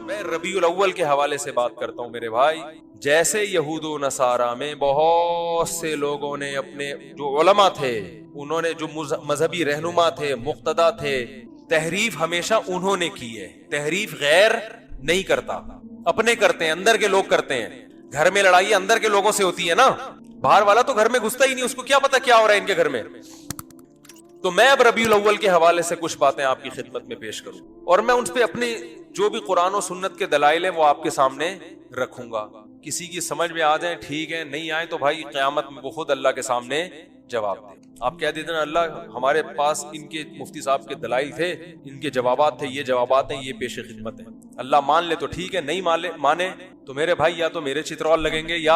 میں ربیع الاول کے حوالے سے بات کرتا ہوں میرے بھائی. جیسے یہود و نصارہ میں بہت سے لوگوں نے اپنے جو علماء تھے, انہوں نے جو مذہبی رہنما تھے, مقتدا تھے, تحریف ہمیشہ انہوں نے کی ہے. تحریف غیر نہیں کرتا, اپنے کرتے ہیں, اندر کے لوگ کرتے ہیں. گھر میں لڑائی اندر کے لوگوں سے ہوتی ہے نا, باہر والا تو گھر میں گھستا ہی نہیں, اس کو کیا پتا کیا ہو رہا ہے ان کے گھر میں. تو میں اب ربیع الاول کے حوالے سے کچھ باتیں آپ کی خدمت میں پیش کروں, اور میں ان پہ اپنے جو بھی قرآن و سنت کے دلائل ہیں وہ آپ کے سامنے رکھوں گا. کسی کی سمجھ میں آ جائیں ٹھیک ہے, نہیں آئے تو بھائی قیامت میں وہ خود اللہ کے سامنے جواب دیں. آپ کہہ دیتے نا اللہ ہمارے پاس ان کے مفتی صاحب کے دلائل تھے, ان کے جوابات تھے, یہ جوابات ہیں, یہ پیش خدمت ہیں. اللہ مان لے تو ٹھیک ہے, نہیں مانے تو میرے بھائی یا تو میرے چترول لگیں گے یا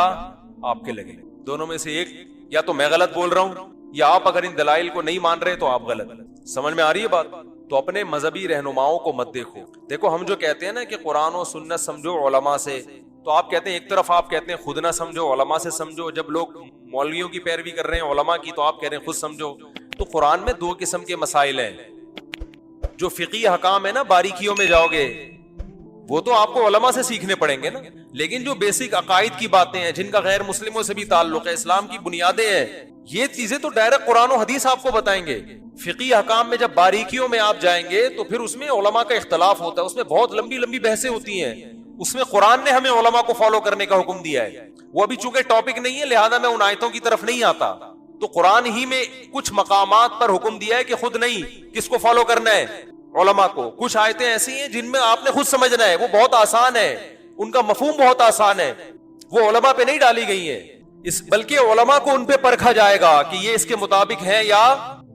آپ کے لگیں گے, دونوں میں سے ایک. یا تو میں غلط بول رہا ہوں یا آپ اگر ان دلائل کو نہیں مان رہے تو آپ غلط. سمجھ میں آ رہی ہے بات؟ تو اپنے مذہبی رہنماؤں کو مت دیکھو. دیکھو ہم جو کہتے ہیں نا کہ قرآن و سنت سمجھو علماء سے, تو آپ کہتے ہیں ایک طرف آپ کہتے ہیں خود نہ سمجھو, علماء سے سمجھو. جب لوگ مولویوں کی پیروی کر رہے ہیں علماء کی, تو آپ کہہ رہے ہیں خود سمجھو. تو قرآن میں دو قسم کے مسائل ہیں. جو فقہی حکام ہے نا, باریکیوں میں جاؤ گے وہ تو آپ کو علماء سے سیکھنے پڑیں گے نا, لیکن جو بیسک عقائد کی باتیں ہیں جن کا غیر مسلموں سے بھی تعلق ہے, اسلام کی بنیادیں ہیں, یہ چیزیں تو ڈائریکٹ قرآن و حدیث آپ کو بتائیں گے. فقہی حکام میں جب باریکیوں میں آپ جائیں گے تو پھر اس میں علماء کا اختلاف ہوتا ہے, اس میں بہت لمبی لمبی بحثیں ہوتی ہیں. اس میں قرآن نے ہمیں علماء کو فالو کرنے کا حکم دیا ہے. وہ ابھی چونکہ ٹاپک نہیں ہے لہذا میں ان آیتوں کی طرف نہیں آتا. تو قرآن ہی میں کچھ مقامات پر حکم دیا ہے کہ خود نہیں, کس کو فالو کرنا ہے, علماء کو. کچھ آیتیں ایسی ہیں جن میں آپ نے خود سمجھنا ہے, وہ بہت آسان ہے, ان کا مفہوم بہت آسان ہے, وہ علماء پہ نہیں ڈالی گئی ہیں, بلکہ علماء کو ان پہ پرکھا جائے گا کہ یہ اس کے مطابق ہے یا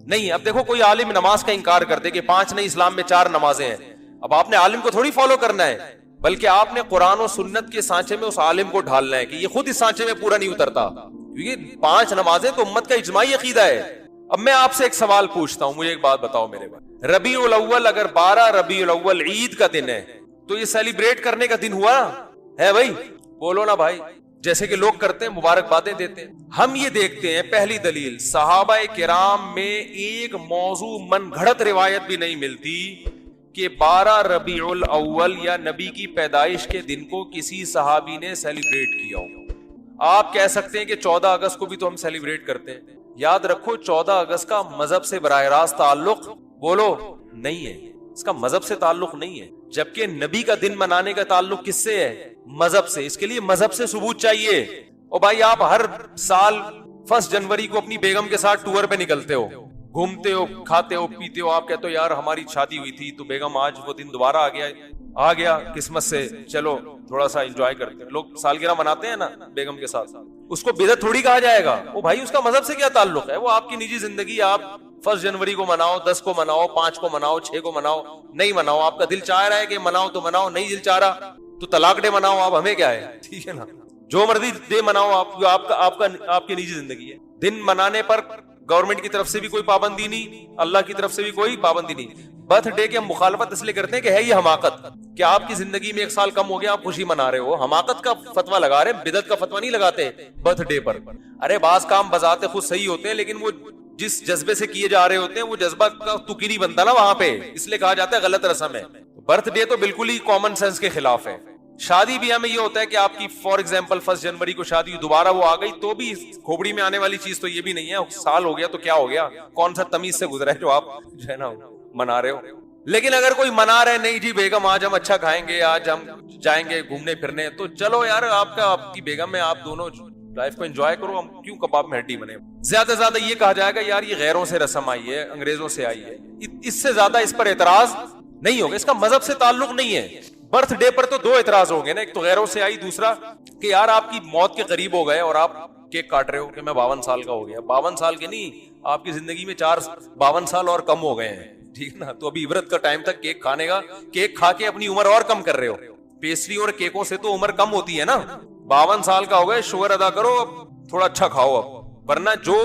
نہیں. اب دیکھو کوئی عالم نماز کا انکار کر دے کہ 5 نہیں اسلام میں 4 نمازیں ہیں, اب آپ نے عالم کو تھوڑی فالو کرنا ہے, بلکہ آپ نے قرآن و سنت کے سانچے میں اس عالم کو ڈھالنا ہے کہ یہ خود اس سانچے میں پورا نہیں اترتا, کیونکہ 5 نمازیں تو امت کا اجماعی عقیدہ ہے. اب میں آپ سے ایک سوال پوچھتا ہوں, مجھے ایک بات بتاؤ میرے بھائی, ربیع الاول اگر 12 ربیع الاول عید کا دن ہے تو یہ سیلیبریٹ کرنے کا دن ہوا ہے بھائی؟ بولو نا بھائی. جیسے کہ لوگ کرتے ہیں, مبارکبادیں دیتے ہیں. ہم یہ دیکھتے ہیں, پہلی دلیل, صحابہ کرام میں ایک موضوع من گھڑت روایت بھی نہیں ملتی کہ 12 ربیع الاول یا نبی کی پیدائش کے دن کو کسی صحابی نے سیلیبریٹ کیا ہو. آپ کہہ سکتے ہیں کہ 14 اگست کو بھی تو ہم سیلیبریٹ کرتے ہیں. یاد رکھو 14 اگست کا مذہب سے براہ راست تعلق بولو نہیں ہے, اس کا مذہب سے تعلق نہیں ہے, جبکہ نبی کا دن منانے کا تعلق کس سے ہے؟ مذہب سے. اس کے لیے مذہب سے ثبوت چاہیے. اور بھائی آپ ہر سال 1 جنوری کو اپنی بیگم کے ساتھ ٹور پہ نکلتے ہو, گھومتے ہو, کھاتے ہو, پیتے ہو, آپ کہتے ہو یار ہماری شادی ہوئی تھی تو بیگم آج وہ دن دوبارہ آ گیا قسمت سے, چلو تھوڑا سا انجوائے کرتے ہیں. لوگ سالگرہ مناتے ہیں نا بیگم کے ساتھ, اس کو بدعت تھوڑی کہا جائے گا. وہ بھائی اس کا مذہب سے کیا تعلق ہے؟ وہ آپ کی نجی زندگی, آپ 1 جنوری کو مناؤ, 10 کو مناؤ, 5 کو مناؤ, 6 کو مناؤ, نہیں مناؤ, آپ کا دل چاہ رہا ہے کہ مناؤ تو مناؤ, نہیں دل چاہ رہا تو طلاق ڈے مناؤ, آپ ہمیں کیا ہے, ٹھیک ہے نا, جو مرضی ڈے مناؤ, آپ کی نجی زندگی ہے. دن منانے پر گورنمنٹ کی طرف سے بھی کوئی پابندی نہیں, اللہ کی طرف سے بھی کوئی پابندی نہیں. برتھ ڈے کی ہم مخالفت اس لیے کرتے ہیں کہ ہے یہ حماقت, کہ آپ کی زندگی میں 1 سال کم ہو گیا, آپ خوشی منا رہے ہو, حماقت کا فتویٰ لگا رہے, بدعت کا فتویٰ نہیں لگاتے برتھ ڈے پر. ارے بعض کام بذات خود صحیح ہوتے ہیں, لیکن وہ جس جذبے سے کیے جا رہے ہوتے ہیں وہ جذبہ کا تکی نہیں بنتا نا وہاں پہ, اس لیے کہا جاتا ہے غلط رسم ہے. برتھ ڈے تو بالکل ہی کامن سینس کے خلاف ہے. شادی بھی ہمیں یہ ہوتا ہے کہ آپ کی فار ایگزامپل 1 جنوری کو شادی دوبارہ وہ آ گئی تو بھی کھوپڑی میں آنے والی چیز تو یہ بھی نہیں ہے, سال ہو گیا تو کیا ہو گیا, کون سا تمیز سے گزرا ہے جو آپ جو ہے نا منا رہے ہو. لیکن اگر کوئی منا رہے نہیں جی بیگم آج ہم اچھا کھائیں گے, آج ہم جائیں گے گھومنے پھرنے, تو چلو یار آپ کی بیگم ہے, آپ دونوں لائف کو انجوائے کرو, ہم کیوں کباب میں ہڈی بنے. زیادہ سے زیادہ یہ کہا جائے گا یار یہ غیروں سے رسم آئی ہے, انگریزوں سے آئی ہے, اس سے زیادہ اس پر اعتراض نہیں ہوگا, اس کا مذہب سے تعلق نہیں ہے. برتھ ڈے پر تو 2 اعتراض ہوں گے نا, ایک تو غیروں سے آئی, دوسرا کہ یار آپ کی موت کے قریب ہو گئے اور آپ کیک کاٹ رہے ہو کہ میں 52 سال کا ہو گیا. 52 سال کے نہیں, آپ کی زندگی میں 52 سال اور کم ہو گئے ہیں, ٹھیک نا. تو ابھی عبرت کا ٹائم تک کیک کھانے کا, کیک کھا کے اپنی عمر اور کم کر رہے ہو. پیسٹری اور کیکوں سے تو عمر کم ہوتی ہے نا. 52 سال کا ہو گئے, شکر ادا کرو, اب تھوڑا اچھا کھاؤ اب, ورنہ جو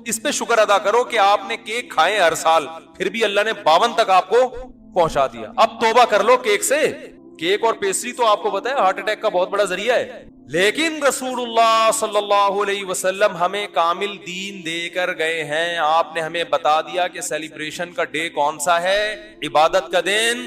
اس پہ شکر ادا کرو کہ آپ نے کیک کھائے ہر سال, پھر بھی اللہ نے 52 تک آپ کو پہنچا دیا. اب توبہ کر لو کیک سے. کیک اور پیسٹری تو آپ کو پتا ہے ہارٹ اٹیک کا بہت بڑا ذریعہ ہے, لیکن رسول اللہ صلی اللہ علیہ وسلم ہمیں کامل دین دے کر گئے ہیں. آپ نے ہمیں بتا دیا کہ سیلیبریشن کا ڈے کون سا ہے, عبادت کا دن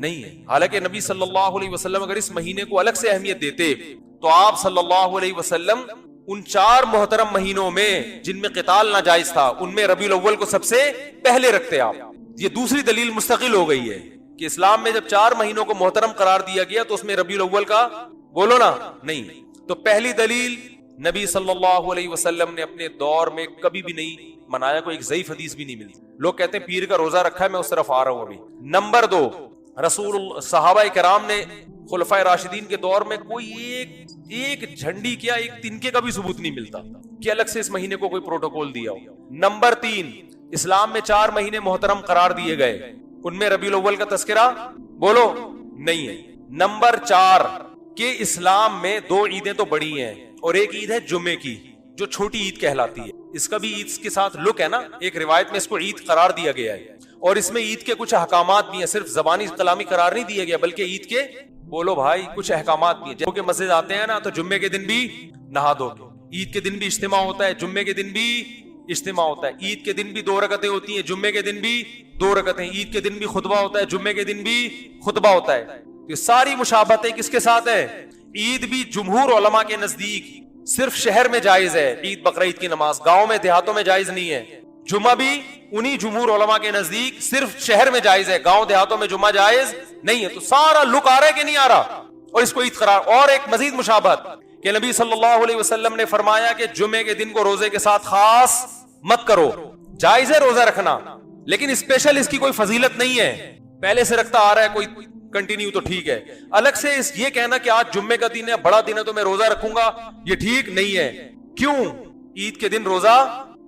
نہیں ہے. حالانکہ نبی صلی اللہ علیہ وسلم اگر اس مہینے کو الگ سے اہمیت دیتے تو آپ صلی اللہ علیہ وسلم ان 4 محترم مہینوں میں جن میں قتال ناجائز تھا ان میں ربیع الاول کو سب سے پہلے رکھتے آپ. یہ دوسری دلیل مستقل ہو گئی ہے کہ اسلام میں جب 4 مہینوں کو محترم قرار دیا گیا تو اس میں ربیع الاول کا بولو نا نہیں. تو پہلی دلیل نبی صلی اللہ علیہ وسلم نے اپنے دور میں کبھی بھی نہیں منایا, کوئی ایک ضعیف حدیث بھی نہیں ملی. لوگ کہتے ہیں پیر کا روزہ رکھا ہے, میں اس طرف آ رہا ہوں ابھی. نمبر 2, صحابہ کرام نے خلفائے راشدین کے دور میں کوئی ایک جھنڈی کیا ایک تنکے کا بھی ثبوت نہیں ملتا کہ الگ سے اس مہینے کو کوئی پروٹوکول دیا ہو. نمبر 3, اسلام میں 4 مہینے محترم قرار دیے گئے, ان میں ربیع الاول کا تذکرہ بولو نہیں ہے. نمبر 4 کہ اسلام میں 2 عیدیں تو بڑی ہیں اور ایک عید ہے جمعے کی جو چھوٹی عید کہلاتی ہے. اس کا بھی عید کے ساتھ لک ہے نا, ایک روایت میں اس کو عید قرار دیا گیا ہے اور اس میں عید کے کچھ احکامات بھی ہیں, صرف زبانی کلامی قرار نہیں دیا گیا بلکہ عید کے بولو بھائی کچھ احکامات بھی ہیں. جب کہ مسجد آتے ہیں نا تو جمعے کے دن بھی نہا دو, عید کے دن بھی اجتماع ہوتا ہے, جمعے کے دن بھی اجتماع ہوتا ہے, عید کے دن بھی 2 رکعتیں ہوتی ہیں, جمعے کے دن بھی 2 رکعتیں, عید کے دن بھی خطبہ ہوتا ہے, جمعے کے دن بھی خطبہ ہوتا ہے. یہ ساری مشابہتیں کس کے ساتھ ہیں؟ عید بھی جمہور علماء کے نزدیک صرف شہر میں جائز ہے, عید بقرعید کی نماز گاؤں میں دیہاتوں میں جائز نہیں ہے. جمعہ بھی انہی جمہور علماء کے نزدیک صرف شہر میں جائز ہے, گاؤں دیہاتوں میں جمعہ جائز نہیں ہے. تو سارا لک آ رہا ہے کہ نہیں آ رہا, اور اس کو عید قرار. اور ایک مزید مشابہت کہ نبی صلی اللہ علیہ وسلم نے فرمایا کہ جمعے کے دن کو روزے کے ساتھ خاص مت کرو. جائز ہے روزہ رکھنا لیکن اسپیشل اس کی کوئی فضیلت نہیں ہے, پہلے سے رکھتا آ رہا ہے کوئی کنٹینیو تو ٹھیک ہے. الگ سے یہ کہنا کہ آج جمعے کا دن ہے, بڑا دن ہے تو میں روزہ رکھوں گا, یہ ٹھیک نہیں ہے. کیوں؟ عید کے دن روزہ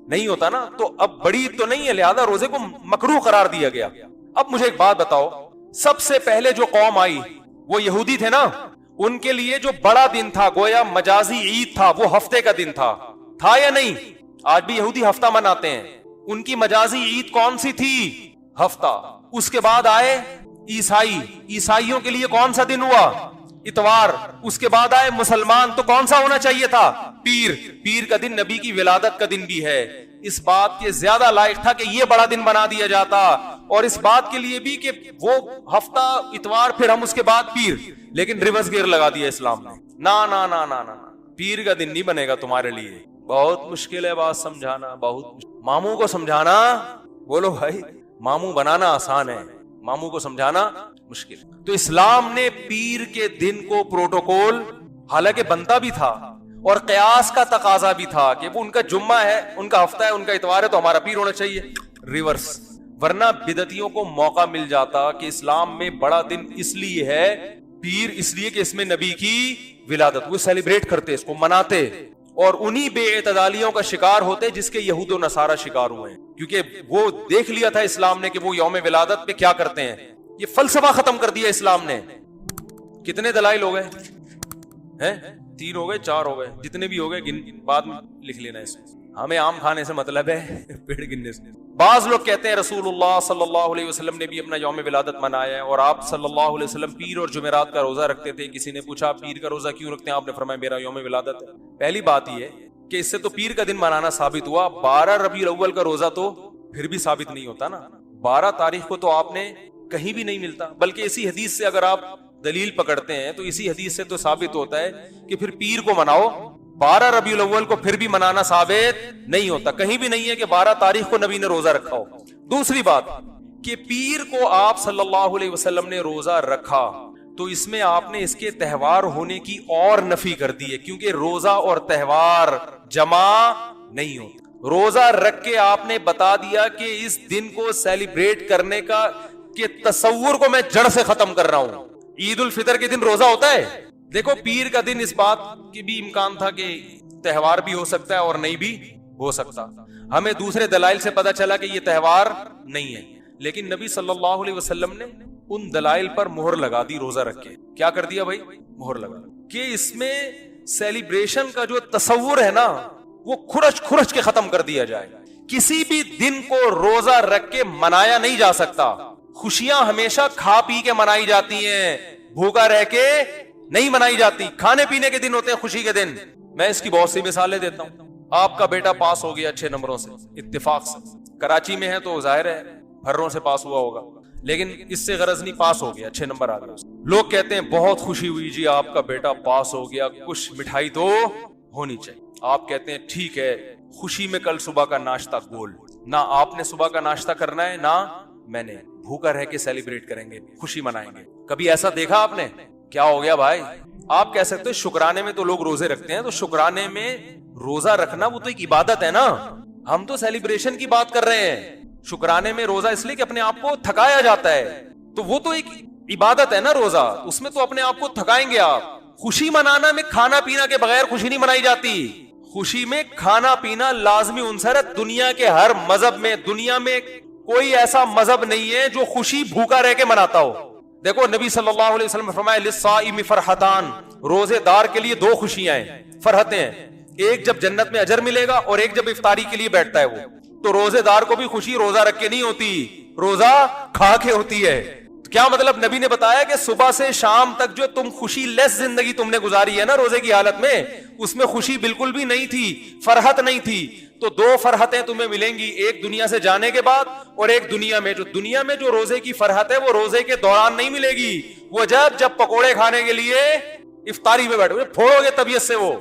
نہیں ہوتا نا, تو اب بڑی عید تو نہیں ہے لہذا روزے کو مکروہ قرار دیا گیا. اب مجھے ایک بات بتاؤ, سب سے پہلے جو قوم آئی وہ یہودی تھے نا, ان کے لیے جو بڑا دن تھا گویا مجازی عید تھا, وہ ہفتے کا دن تھا یا نہیں؟ آج بھی یہودی ہفتہ مناتے ہیں, ان کی مجازی عید کون سی تھی؟ ہفتہ. اس کے بعد آئے عیسائیوں کے لیے کون سا دن ہوا؟ اتوار. اس کے بعد آئے مسلمان, تو کون سا ہونا چاہیے تھا؟ پیر کا دن نبی کی ولادت کا دن بھی ہے. اس بات کے زیادہ لائق تھا کہ یہ بڑا دن بنا دیا جاتا, اور اس بات کے لیے بھی کہ وہ ہفتہ اتوار پھر ہم اس کے بعد پیر, لیکن ریورس گیئر لگا دیا اسلام نے. نا پیر کا دن نہیں بنے گا تمہارے لیے. بہت مشکل ہے بات سمجھانا, بہت ماموں کو سمجھانا, بولو بھائی ماموں بنانا آسان ہے, ماموں کو سمجھانا مشکل. تو اسلام نے پیر کے دن کو پروٹوکول حالانکہ بنتا بھی تھا اور قیاس کا تقاضا بھی تھا کہ وہ ان کا جمعہ ہے, ان کا ہفتہ ہے, ان کا اتوار ہے تو ہمارا پیر ہونا چاہیے, ریورس. ورنہ بدعتیوں کو موقع مل جاتا کہ اسلام میں بڑا دن اس لیے ہے پیر, اس لیے کہ اس میں نبی کی ولادت, وہ سیلیبریٹ کرتے, اس کو مناتے, اور انہی بے اعتدالیوں کا شکار ہوتے جس کے یہود و نصارہ شکار ہوئے ہیں, کیونکہ وہ دیکھ لیا تھا اسلام نے کہ وہ یوم ولادت پہ کیا کرتے ہیں. یہ فلسفہ ختم کر دیا اسلام نے. کتنے دلائل ہو گئے ہیں؟ 3 ہو گئے, 4 ہو گئے, جتنے بھی ہو گئے بعد میں لکھ لینا. اس ہمیں آم کھانے سے مطلب ہے پیڑ گننے سے. بعض لوگ کہتے ہیں رسول اللہ صلی اللہ علیہ وسلم نے بھی اپنا یوم ولادت منایا ہے, اور آپ صلی اللہ علیہ وسلم پیر اور جمعرات کا روزہ رکھتے تھے. کسی نے پوچھا پیر کا روزہ کیوں رکھتے ہیں؟ آپ نے فرمایا میرا یوم ولادت ہے. پہلی بات یہ کہ اس سے تو پیر کا دن منانا ثابت ہوا, 12 ربیع الاول کا روزہ تو پھر بھی ثابت نہیں ہوتا نا. 12 تاریخ کو تو آپ نے کہیں بھی نہیں ملتا, بلکہ اسی حدیث سے اگر آپ دلیل پکڑتے ہیں تو اسی حدیث سے تو ثابت ہوتا ہے کہ پھر پیر کو مناؤ. 12 ربیع الاول کو پھر بھی منانا ثابت نہیں ہوتا, کہیں بھی نہیں ہے کہ 12 تاریخ کو نبی نے روزہ رکھا ہو. دوسری بات کہ پیر کو آپ صلی اللہ علیہ وسلم نے روزہ رکھا تو اس میں آپ نے اس کے تہوار ہونے کی اور نفی کر دی ہے, کیونکہ روزہ اور تہوار جمع نہیں ہوتا. روزہ رکھ کے آپ نے بتا دیا کہ اس دن کو سیلیبریٹ کرنے کا کہ تصور کو میں جڑ سے ختم کر رہا ہوں. عید الفطر کے دن روزہ ہوتا ہے. دیکھو پیر کا دن اس بات کی بھی امکان تھا کہ تہوار بھی ہو سکتا ہے اور نہیں بھی ہو سکتا. ہمیں دوسرے دلائل سے پتا چلا کہ یہ تہوار نہیں ہے, لیکن نبی صلی اللہ علیہ وسلم نے ان دلائل پر مہر لگا دی روزہ رکھ کے. کیا کر دیا بھائی؟ مہر لگا کہ اس میں سیلیبریشن کا جو تصور ہے نا وہ کھرچ کے ختم کر دیا جائے. کسی بھی دن کو روزہ رکھ کے منایا نہیں جا سکتا. خوشیاں ہمیشہ کھا پی کے منائی جاتی ہیں, بھوکا رہ کے نہیں منائی جاتی. کھانے پینے کے دن ہوتے ہیں خوشی کے دن. میں اس کی بہت سی مثالیں دیتا ہوں. آپ کا بیٹا پاس ہو گیا 6 نمبروں سے اتفاق سے, کراچی میں ہے تو ظاہر ہے ہروں سے پاس ہوا ہوگا, لیکن اس سے غرض نہیں، پاس ہو گیا، 6 نمبر آ گیا۔ لوگ کہتے ہیں بہت خوشی ہوئی جی آپ کا بیٹا پاس ہو گیا، کچھ مٹھائی تو ہونی چاہیے۔ آپ کہتے ہیں ٹھیک ہے، خوشی میں کل صبح کا ناشتہ گول، نہ آپ نے صبح کا ناشتہ کرنا ہے نہ میں نے، بھوکا رہ کے سیلیبریٹ کریں گے، خوشی منائیں گے۔ کبھی ایسا دیکھا آپ نے؟ کیا ہو گیا بھائی؟ آپ کہہ سکتے ہیں شکرانے میں تو لوگ روزے رکھتے ہیں، تو شکرانے میں روزہ رکھنا وہ تو ایک عبادت ہے نا، ہم تو سیلیبریشن کی بات کر رہے ہیں۔ شکرانے میں روزہ اس لیے کہ اپنے آپ کو تھکایا جاتا ہے، تو وہ تو ایک عبادت ہے نا روزہ، اس میں تو اپنے آپ کو تھکائیں گے آپ۔ خوشی منانا میں کھانا پینا کے بغیر خوشی نہیں منائی جاتی، خوشی میں کھانا پینا لازمی عنصر ہے۔ دنیا کے ہر مذہب میں، دنیا میں کوئی ایسا مذہب نہیں ہے جو خوشی بھوکا رہ کے مناتا ہو۔ دیکھو نبی صلی اللہ علیہ وسلم نے فرمایا للصائم فرحتان، روزے دار کے لیے 2 خوشیاں ہیں، فرحتیں ہیں، ایک جب جنت میں اجر ملے گا اور ایک جب افطاری کے لیے بیٹھتا ہے وہ۔ تو روزے دار کو بھی خوشی روزہ رکھ کے نہیں ہوتی، روزہ کھا کے ہوتی ہے۔ کیا مطلب؟ نبی نے بتایا کہ صبح سے شام تک جو تم خوشی لیس زندگی تم نے گزاری ہے نا روزے کی حالت میں، اس میں خوشی بالکل بھی نہیں تھی، فرحت نہیں تھی۔ تو 2 فرحتیں تمہیں ملیں گی، ایک دنیا سے جانے کے بعد اور ایک دنیا میں۔ جو دنیا میں جو روزے کی فرحت ہے وہ روزے کے دوران نہیں ملے گی، وہ جب پکوڑے کھانے کے لیے افطاری میں بیٹھو گے، پھوڑو گے طبیعت سے وہ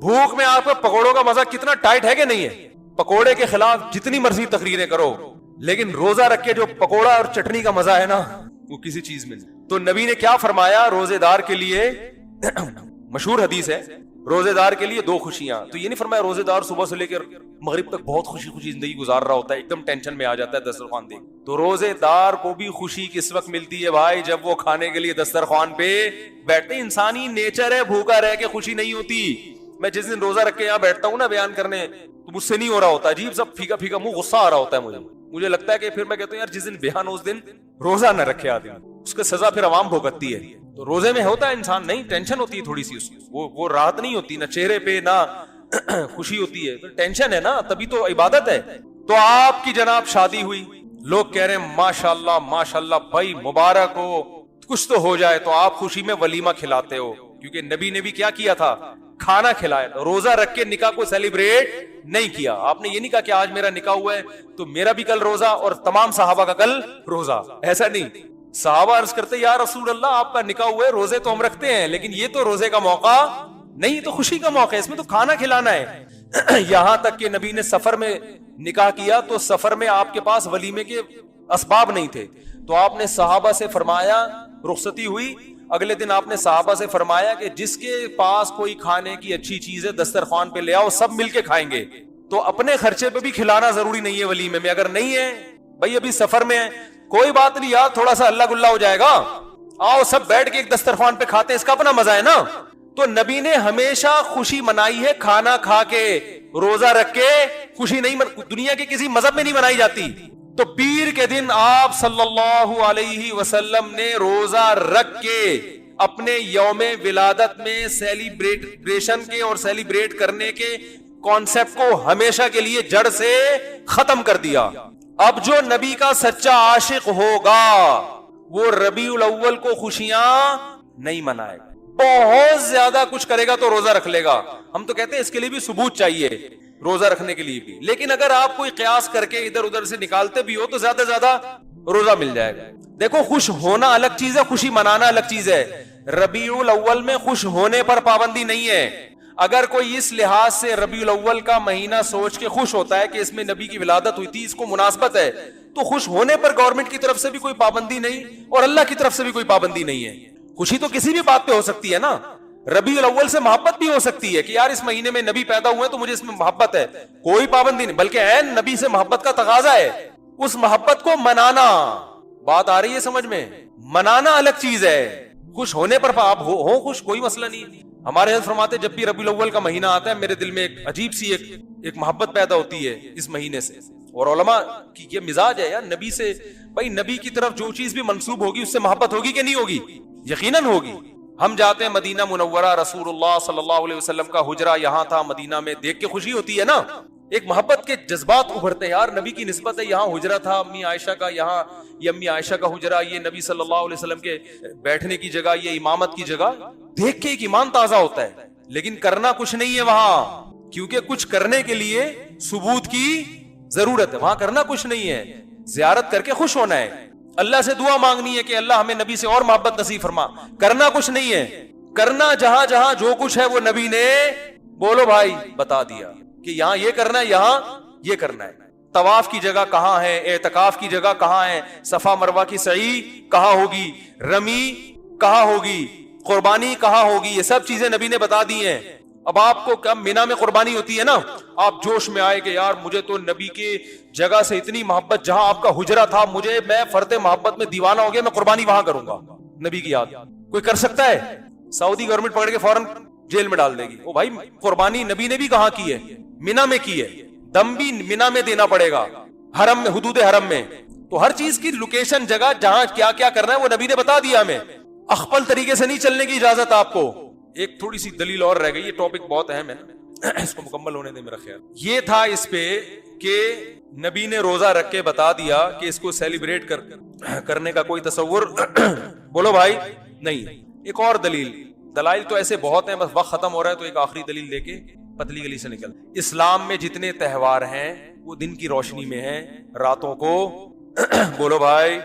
بھوک میں۔ آپ کو پکوڑوں کا مزہ کتنا ٹائٹ ہے کہ نہیں ہے؟ پکوڑے کے خلاف جتنی مرضی تقریریں کرو، لیکن روزہ رکھ کے جو پکوڑا اور چٹنی کا مزہ ہے نا وہ کسی چیز میں نہیں۔ تو نبی نے کیا فرمایا؟ روزے دار کے لیے مشہور حدیث ہے، روزے دار کے لیے 2 خوشیاں۔ تو یہ نہیں فرمایا روزے دار صبح سے لے کر مغرب تک بہت خوشی خوشی زندگی گزار رہا ہوتا ہے، ایک دم ٹینشن میں آ جاتا ہے دسترخوان دیکھ۔ تو روزے دار کو بھی خوشی کس وقت ملتی ہے بھائی؟ جب وہ کھانے کے لیے دسترخوان پہ بیٹھتے۔ انسانی نیچر ہے، بھوکا رہ کے خوشی نہیں ہوتی۔ میں جس دن روزہ رکھ کے یہاں بیٹھتا ہوں نا بیان کرنے، تو مجھ سے نہیں ہو رہا ہوتا، عجیب سب پھیکا پھیکا منہ، غصہ آ رہا ہوتا ہے مجھے لگتا ہے کہ پھر میں کہتا ہوں یار جس دن بیان ہو اس دن روزہ نہ رکھے آدمی، اس کا سزا پھر عوام بھگتتی ہے۔ تو روزے میں ہوتا ہے انسان نہیں، ٹینشن ہوتی ہے تھوڑی سی، اس وہ راحت نہیں ہوتی، نہ چہرے پہ نہ خوشی ہوتی ہے، ٹینشن ہے نا، تبھی تو عبادت ہے۔ تو آپ کی جناب شادی ہوئی، لوگ کہہ رہے ہیں ماشاءاللہ ماشاءاللہ بھائی مبارک ہو، کچھ تو ہو جائے، تو آپ خوشی میں ولیمہ کھلاتے ہو، کیونکہ نبی نے بھی کیا کیا تھا؟ کھانا کھلایا تھا۔ روزہ رکھ کے نکاح کو سیلیبریٹ نہیں کیا آپ نے، یہ نہیں کہا کہ آج میرا نکاح ہوا ہے تو میرا بھی کل روزہ اور تمام صحابہ کا کل روزہ، ایسا نہیں۔ صحابہ عرض کرتے یا رسول اللہ آپ کا نکاح ہوا ہے، روزے تو ہم رکھتے ہیں لیکن یہ تو روزے کا موقع نہیں، تو خوشی کا موقع ہے، اس میں تو کھانا کھلانا ہے۔ یہاں تک کہ نبی نے سفر میں نکاح کیا تو سفر میں آپ کے پاس ولیمے کے اسباب نہیں تھے، تو آپ نے صحابہ سے فرمایا، رخصتی ہوئی اگلے دن آپ نے صحابہ سے فرمایا کہ جس کے پاس کوئی کھانے کی اچھی چیز ہے دسترخوان پہ لے آؤ، سب مل کے کھائیں گے۔ تو اپنے خرچے پہ بھی کھلانا ضروری نہیں ہے ولیمے میں، اگر نہیں ہے بھائی ابھی سفر میں ہے کوئی بات نہیں یار، تھوڑا سا اللہ گلہ ہو جائے گا، آؤ سب بیٹھ کے ایک دسترخوان پہ کھاتے ہیں، اس کا اپنا مزہ ہے نا۔ تو نبی نے ہمیشہ خوشی منائی ہے کھانا کھا کے، روزہ رکھ کے خوشی نہیں دنیا کے کسی مذہب میں نہیں منائی جاتی۔ تو پیر کے دن آپ صلی اللہ علیہ وسلم نے روزہ رکھ کے اپنے یوم ولادت میں سیلیبریشن کے اور سیلیبریٹ کرنے کے کانسیپٹ کو ہمیشہ کے لیے جڑ سے ختم کر دیا۔ اب جو نبی کا سچا عاشق ہوگا وہ ربیع الاول کو خوشیاں نہیں منائے گا، بہت زیادہ کچھ کرے گا تو روزہ رکھ لے گا۔ ہم تو کہتے ہیں اس کے لیے بھی ثبوت چاہیے، روزہ رکھنے کے لیے بھی، لیکن اگر آپ کوئی قیاس کر کے ادھر ادھر سے نکالتے بھی ہو تو زیادہ زیادہ روزہ مل جائے گا۔ دیکھو خوش ہونا الگ چیز ہے، خوشی منانا الگ چیز ہے۔ ربیع الاول میں خوش ہونے پر پابندی نہیں ہے۔ اگر کوئی اس لحاظ سے ربیع الاول کا مہینہ سوچ کے خوش ہوتا ہے کہ اس میں نبی کی ولادت ہوئی تھی، اس کو مناسبت ہے، تو خوش ہونے پر گورنمنٹ کی طرف سے بھی کوئی پابندی نہیں اور اللہ کی طرف سے بھی کوئی پابندی نہیں ہے۔ خوشی تو کسی بھی بات پہ ہو سکتی ہے نا، ربیع الاول سے محبت بھی ہو سکتی ہے کہ یار اس مہینے میں نبی پیدا ہوئے تو مجھے اس میں محبت ہے، کوئی پابندی نہیں، بلکہ عین نبی سے محبت کا تقاضا ہے، اس محبت کو منانا۔ بات آ رہی ہے سمجھ میں؟ منانا الگ چیز ہے، خوش ہونے پر آپ ہو خوش، کوئی مسئلہ نہیں۔ ہمارے حضرت فرماتے جب بھی ربیع الاول کا مہینہ آتا ہے میرے دل میں ایک عجیب سی ایک محبت پیدا ہوتی ہے اس مہینے سے، اور علماء کی یہ مزاج ہے یار، نبی سے بھائی نبی کی طرف جو چیز بھی منسوب ہوگی اس سے محبت ہوگی کہ نہیں ہوگی؟ یقیناً ہوگی۔ ہم جاتے ہیں مدینہ منورہ، رسول اللہ صلی اللہ علیہ وسلم کا حجرہ یہاں تھا مدینہ میں، دیکھ کے خوشی ہوتی ہے نا، ایک محبت کے جذبات ابھرتے ہیں، یار نبی کی نسبت ہے، یہاں حجرہ تھا امی عائشہ کا، یہاں یہ امی عائشہ کا حجرہ، یہ نبی صلی اللہ علیہ وسلم کے بیٹھنے کی جگہ، یہ امامت کی جگہ، دیکھ کے ایک ایمان تازہ ہوتا ہے، لیکن کرنا کچھ نہیں ہے وہاں، کیونکہ کچھ کرنے کے لیے ثبوت کی ضرورت ہے، وہاں کرنا کچھ نہیں ہے، زیارت کر کے خوش ہونا ہے۔ اللہ سے دعا مانگنی ہے کہ اللہ ہمیں نبی سے اور محبت نصیب فرما. کرنا کچھ نہیں ہے, کرنا جہاں جہاں جو کچھ ہے وہ نبی نے بولو بھائی بتا دیا کہ یہاں یہ کرنا ہے, یہاں یہ کرنا ہے. طواف کی جگہ کہاں ہے, اعتکاف کی جگہ کہاں ہے, صفا مروہ کی سعی کہاں ہوگی, رمی کہاں ہوگی, قربانی کہاں ہوگی, یہ سب چیزیں نبی نے بتا دی ہیں. اب آپ کو کیا مینا میں قربانی ہوتی ہے نا, آپ جوش میں آئے کہ یار مجھے تو نبی کے جگہ سے اتنی محبت, جہاں آپ کا حجرہ تھا میں فرط محبت میں دیوانہ ہو گیا, میں قربانی وہاں کروں گا. نبی کی یاد کوئی کر سکتا ہے؟ سعودی گورنمنٹ پکڑ کے فوراً جیل میں ڈال دے گی. او بھائی قربانی نبی نے بھی کہاں کی ہے؟ مینا میں کی ہے. دم بھی مینا میں دینا پڑے گا, حرم میں, حدود حرم میں. تو ہر چیز کی لوکیشن, جگہ جہاں کیا کیا کرنا ہے وہ نبی نے بتا دیا ہمیں. اخپل طریقے سے نہیں چلنے کی اجازت آپ کو. ایک تھوڑی سی دلیل اور رہ گئی, یہ ٹاپک بہت اہم ہے, اس کو مکمل ہونے دیں. میرا خیال یہ تھا اس پہ کہ نبی نے روزہ رکھ کے بتا دیا کہ اس کو سیلیبریٹ کرنے کا کوئی تصور بولو بھائی نہیں. ایک اور دلائل تو ایسے بہت ہیں, بس وقت ختم ہو رہا ہے تو ایک آخری دلیل دے کے پتلی گلی سے نکل. اسلام میں جتنے تہوار ہیں وہ دن کی روشنی میں ہیں, راتوں کو بولو بھائی,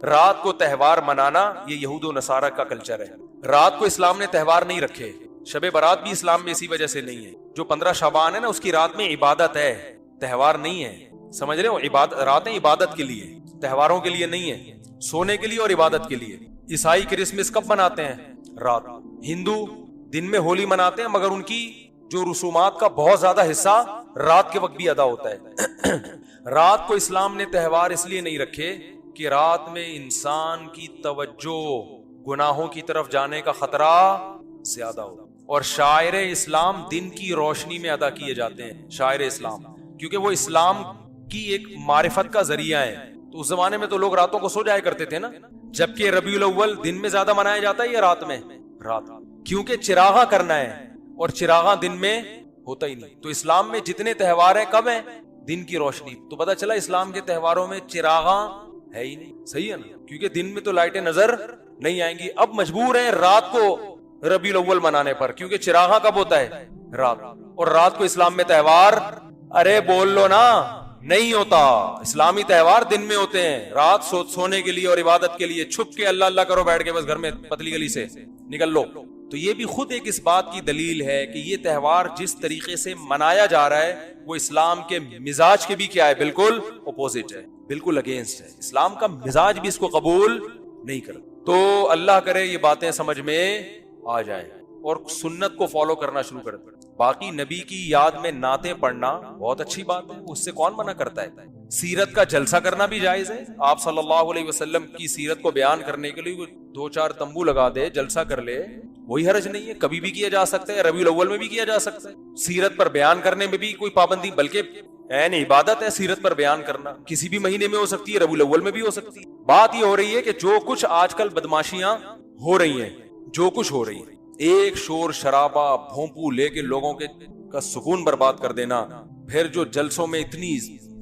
رات کو تہوار منانا یہ یہود و نصارہ کا کلچر ہے. رات کو اسلام نے تہوار نہیں رکھے. شب برات بھی اسلام میں اسی وجہ سے نہیں ہے. جو 15 شعبان ہے نا, اس کی رات میں عبادت ہے, تہوار نہیں ہے. سمجھ رہے ہو, راتیں عبادت کے لیے, تہواروں کے لیے نہیں ہے, سونے کے لیے اور عبادت کے لیے. عیسائی کرسمس کب مناتے ہیں؟ رات. ہندو دن میں ہولی مناتے ہیں, مگر ان کی جو رسومات کا بہت زیادہ حصہ رات کے وقت بھی ادا ہوتا ہے. رات کو اسلام نے تہوار اس لیے نہیں رکھے کہ رات میں انسان کی توجہ گناہوں کی طرف جانے کا خطرہ زیادہ ہو. اور شاعر اسلام دن کی روشنی میں ادا کیے جاتے ہیں, شاعر اسلام, کیونکہ وہ اسلام کی ایک معرفت کا ذریعہ ہے. تو اس زمانے میں تو لوگ راتوں کو سو جایا کرتے تھے نا, جبکہ ربیع الاول دن میں زیادہ منایا جاتا ہے یا رات میں؟ رات, کیونکہ چراغاں کرنا ہے, اور چراغاں دن میں ہوتا ہی نہیں. تو اسلام میں جتنے تہوار ہیں کب ہیں؟ دن کی روشنی. تو پتہ چلا اسلام کے تہواروں میں چراغاں ہے ہی نہیں. صحیح ہے نا, کیونکہ دن میں تو لائٹیں نظر نہیں آئیں گی. اب مجبور ہیں رات کو ربیع الاول منانے پر, کیونکہ چراغاں کب ہوتا ہے؟ رات. اور رات کو اسلام میں تہوار, ارے بول لو نا, نہیں ہوتا. اسلامی تہوار دن میں ہوتے ہیں, رات سونے کے لیے اور عبادت کے لیے. چھپ کے اللہ اللہ کرو بیٹھ کے بس گھر میں, پتلی گلی سے نکل لو. تو یہ بھی خود ایک اس بات کی دلیل ہے کہ یہ تہوار جس طریقے سے منایا جا رہا ہے وہ اسلام کے مزاج کے بھی کیا ہے؟ بالکل اپوزٹ ہے, بالکل اگینسٹ ہے. اسلام کا مزاج بھی اس کو قبول نہیں کرتا. تو اللہ کرے یہ باتیں سمجھ میں آ جائیں اور سنت کو فالو کرنا شروع کر دیں. باقی نبی کی یاد میں نعتیں پڑھنا بہت اچھی بات ہے, اس سے کون منع کرتا ہے. سیرت کا جلسہ کرنا بھی جائز ہے. آپ صلی اللہ علیہ وسلم کی سیرت کو بیان کرنے کے لیے 2-4 تمبو لگا دے, جلسہ کر لے, وہی حرج نہیں ہے. کبھی بھی کیا جا سکتا ہے, ربیع الاول میں بھی کیا جا سکتا ہے. سیرت پر بیان کرنے میں بھی کوئی پابندی, بلکہ عین عبادت ہے سیرت پر بیان کرنا. کسی بھی مہینے میں ہو سکتی ہے, ربیع الاول میں بھی ہو سکتی ہے. بات یہ ہو رہی ہے کہ جو کچھ آج کل بدماشیاں ہو رہی ہیں, جو کچھ ہو رہی ہے, ایک شور شرابہ بھونپو لے کے لوگوں کے کا سکون برباد کر دینا. پھر جو جلسوں میں اتنی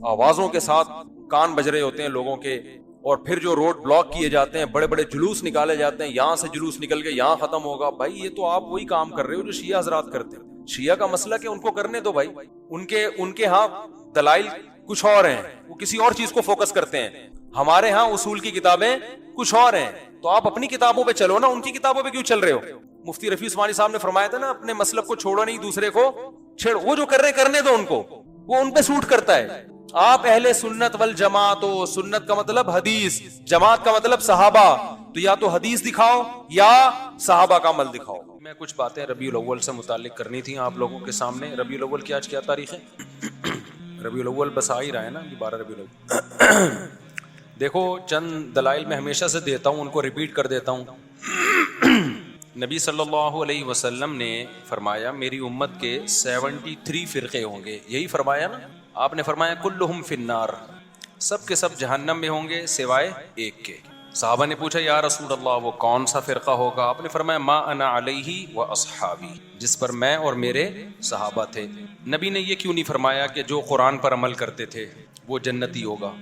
آوازوں کے ساتھ کان بج رہے ہوتے ہیں لوگوں کے, اور پھر جو روڈ بلاک کیے جاتے ہیں, بڑے بڑے جلوس نکالے جاتے ہیں, یہاں سے جلوس نکل کے یہاں ختم ہوگا. بھائی یہ تو آپ وہی کام کر رہے ہو جو شیعہ حضرات کرتے ہیں. شیعہ کا مسئلہ کہ ان کو کرنے دو بھائی, ان کے ہاں دلائل کچھ اور ہیں, وہ کسی اور چیز کو فوکس کرتے ہیں. ہمارے ہاں اصول کی کتابیں کچھ اور ہیں. تو آپ اپنی کتابوں پہ چلو نا, ان کی کتابوں پہ کیوں چل رہے ہو؟ مفتی رفیع عثمانی صاحب نے فرمایا تھا نا, اپنے مسلک کو چھوڑو نہیں, دوسرے کو چھیڑو. وہ جو کر رہے کرنے دو ان کو, وہ ان پہ سوٹ کرتا ہے. آپ اہل سنت والجماعت ہو, سنت کا مطلب حدیث, جماعت کا مطلب صحابہ, تو یا تو حدیث دکھاؤ یا صحابہ کا عمل دکھاؤ. میں کچھ باتیں ربیع الاول سے متعلق کرنی تھی آپ لوگوں کے سامنے. ربیع الاول کی آج کیا تاریخ ہے؟ ربیع الاول بس آ ہی رہا ہے نا, 12 ربیع الاول. دیکھو چند دلائل میں ہمیشہ سے دیتا ہوں, ان کو ریپیٹ کر دیتا ہوں. نبی صلی اللہ علیہ وسلم نے فرمایا میری امت کے 73 فرقے ہوں گے. یہی فرمایا نا آپ نے, فرمایا کلہم فی النار, سب کے سب جہنم میں ہوں گے سوائے ایک کے. صحابہ نے پوچھا یا رسول اللہ وہ کون سا فرقہ ہوگا؟ آپ نے فرمایا ما انا علیہ و اصحابی, جس پر میں اور میرے صحابہ تھے. نبی نے یہ کیوں نہیں فرمایا کہ جو قرآن پر عمل کرتے تھے وہ جنتی ہوگا؟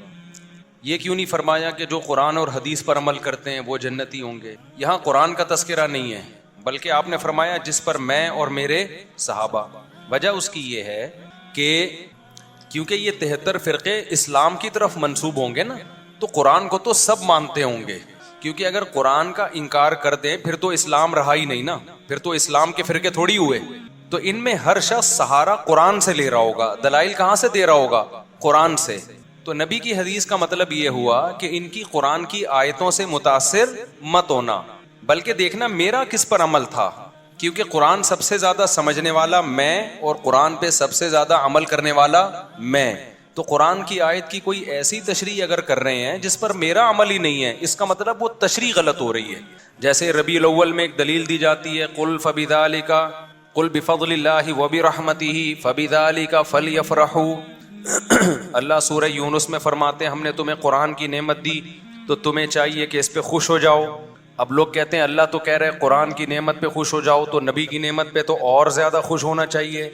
یہ کیوں نہیں فرمایا کہ جو قرآن اور حدیث پر عمل کرتے ہیں وہ جنتی ہوں گے؟ یہاں قرآن کا تذکرہ نہیں ہے, بلکہ آپ نے فرمایا جس پر میں اور میرے صحابہ. وجہ اس کی یہ ہے کہ کیونکہ یہ 73 فرقے اسلام کی طرف منسوب ہوں گے نا, تو قرآن کو تو سب مانتے ہوں گے، کیونکہ اگر قرآن کا انکار کر دیں پھر تو اسلام رہا ہی نہیں نا، پھر تو اسلام کے فرقے تھوڑی ہوئے. تو ان میں ہر شخص سہارا قرآن سے لے رہا ہوگا، دلائل کہاں سے دے رہا ہوگا؟ قرآن سے. تو نبی کی حدیث کا مطلب یہ ہوا کہ ان کی قرآن کی آیتوں سے متاثر مت ہونا، بلکہ دیکھنا میرا کس پر عمل تھا، کیونکہ قرآن سب سے زیادہ سمجھنے والا میں اور قرآن پہ سب سے زیادہ عمل کرنے والا میں. تو قرآن کی آیت کی کوئی ایسی تشریح اگر کر رہے ہیں جس پر میرا عمل ہی نہیں ہے، اس کا مطلب وہ تشریح غلط ہو رہی ہے. جیسے ربیع الاول میں ایک دلیل دی جاتی ہے، قل فبذالک قل بفضل اللہ وبرحمتہ فبذالک فلیفرحوا. اللہ سورہ یونس میں فرماتے ہیں ہم نے تمہیں قرآن کی نعمت دی تو تمہیں چاہیے کہ اس پہ خوش ہو جاؤ. اب لوگ کہتے ہیں اللہ تو کہہ رہے قرآن کی نعمت پہ خوش ہو جاؤ، تو نبی کی نعمت پہ تو اور زیادہ خوش ہونا چاہیے.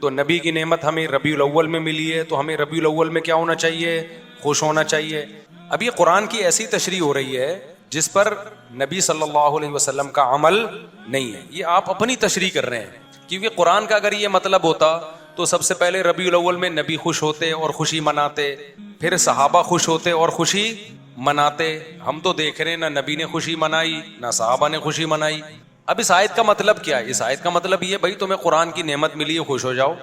تو نبی کی نعمت ہمیں ربیع الاول میں ملی ہے تو ہمیں ربیع الاول میں کیا ہونا چاہیے؟ خوش ہونا چاہیے. اب یہ قرآن کی ایسی تشریح ہو رہی ہے جس پر نبی صلی اللہ علیہ وسلم کا عمل نہیں ہے. یہ آپ اپنی تشریح کر رہے ہیں، کیونکہ قرآن کا اگر یہ مطلب ہوتا تو سب سے پہلے ربیع الاول میں نبی خوش ہوتے اور خوشی مناتے، پھر صحابہ خوش ہوتے اور خوشی مناتے. ہم تو دیکھ رہے ہیں نہ نبی نے خوشی منائی نہ صحابہ نے خوشی منائی. اب اس آیت کا مطلب کیا ہے؟ اس آیت کا مطلب یہ بھائی تمہیں قرآن کی نعمت ملی ہے خوش ہو جاؤ،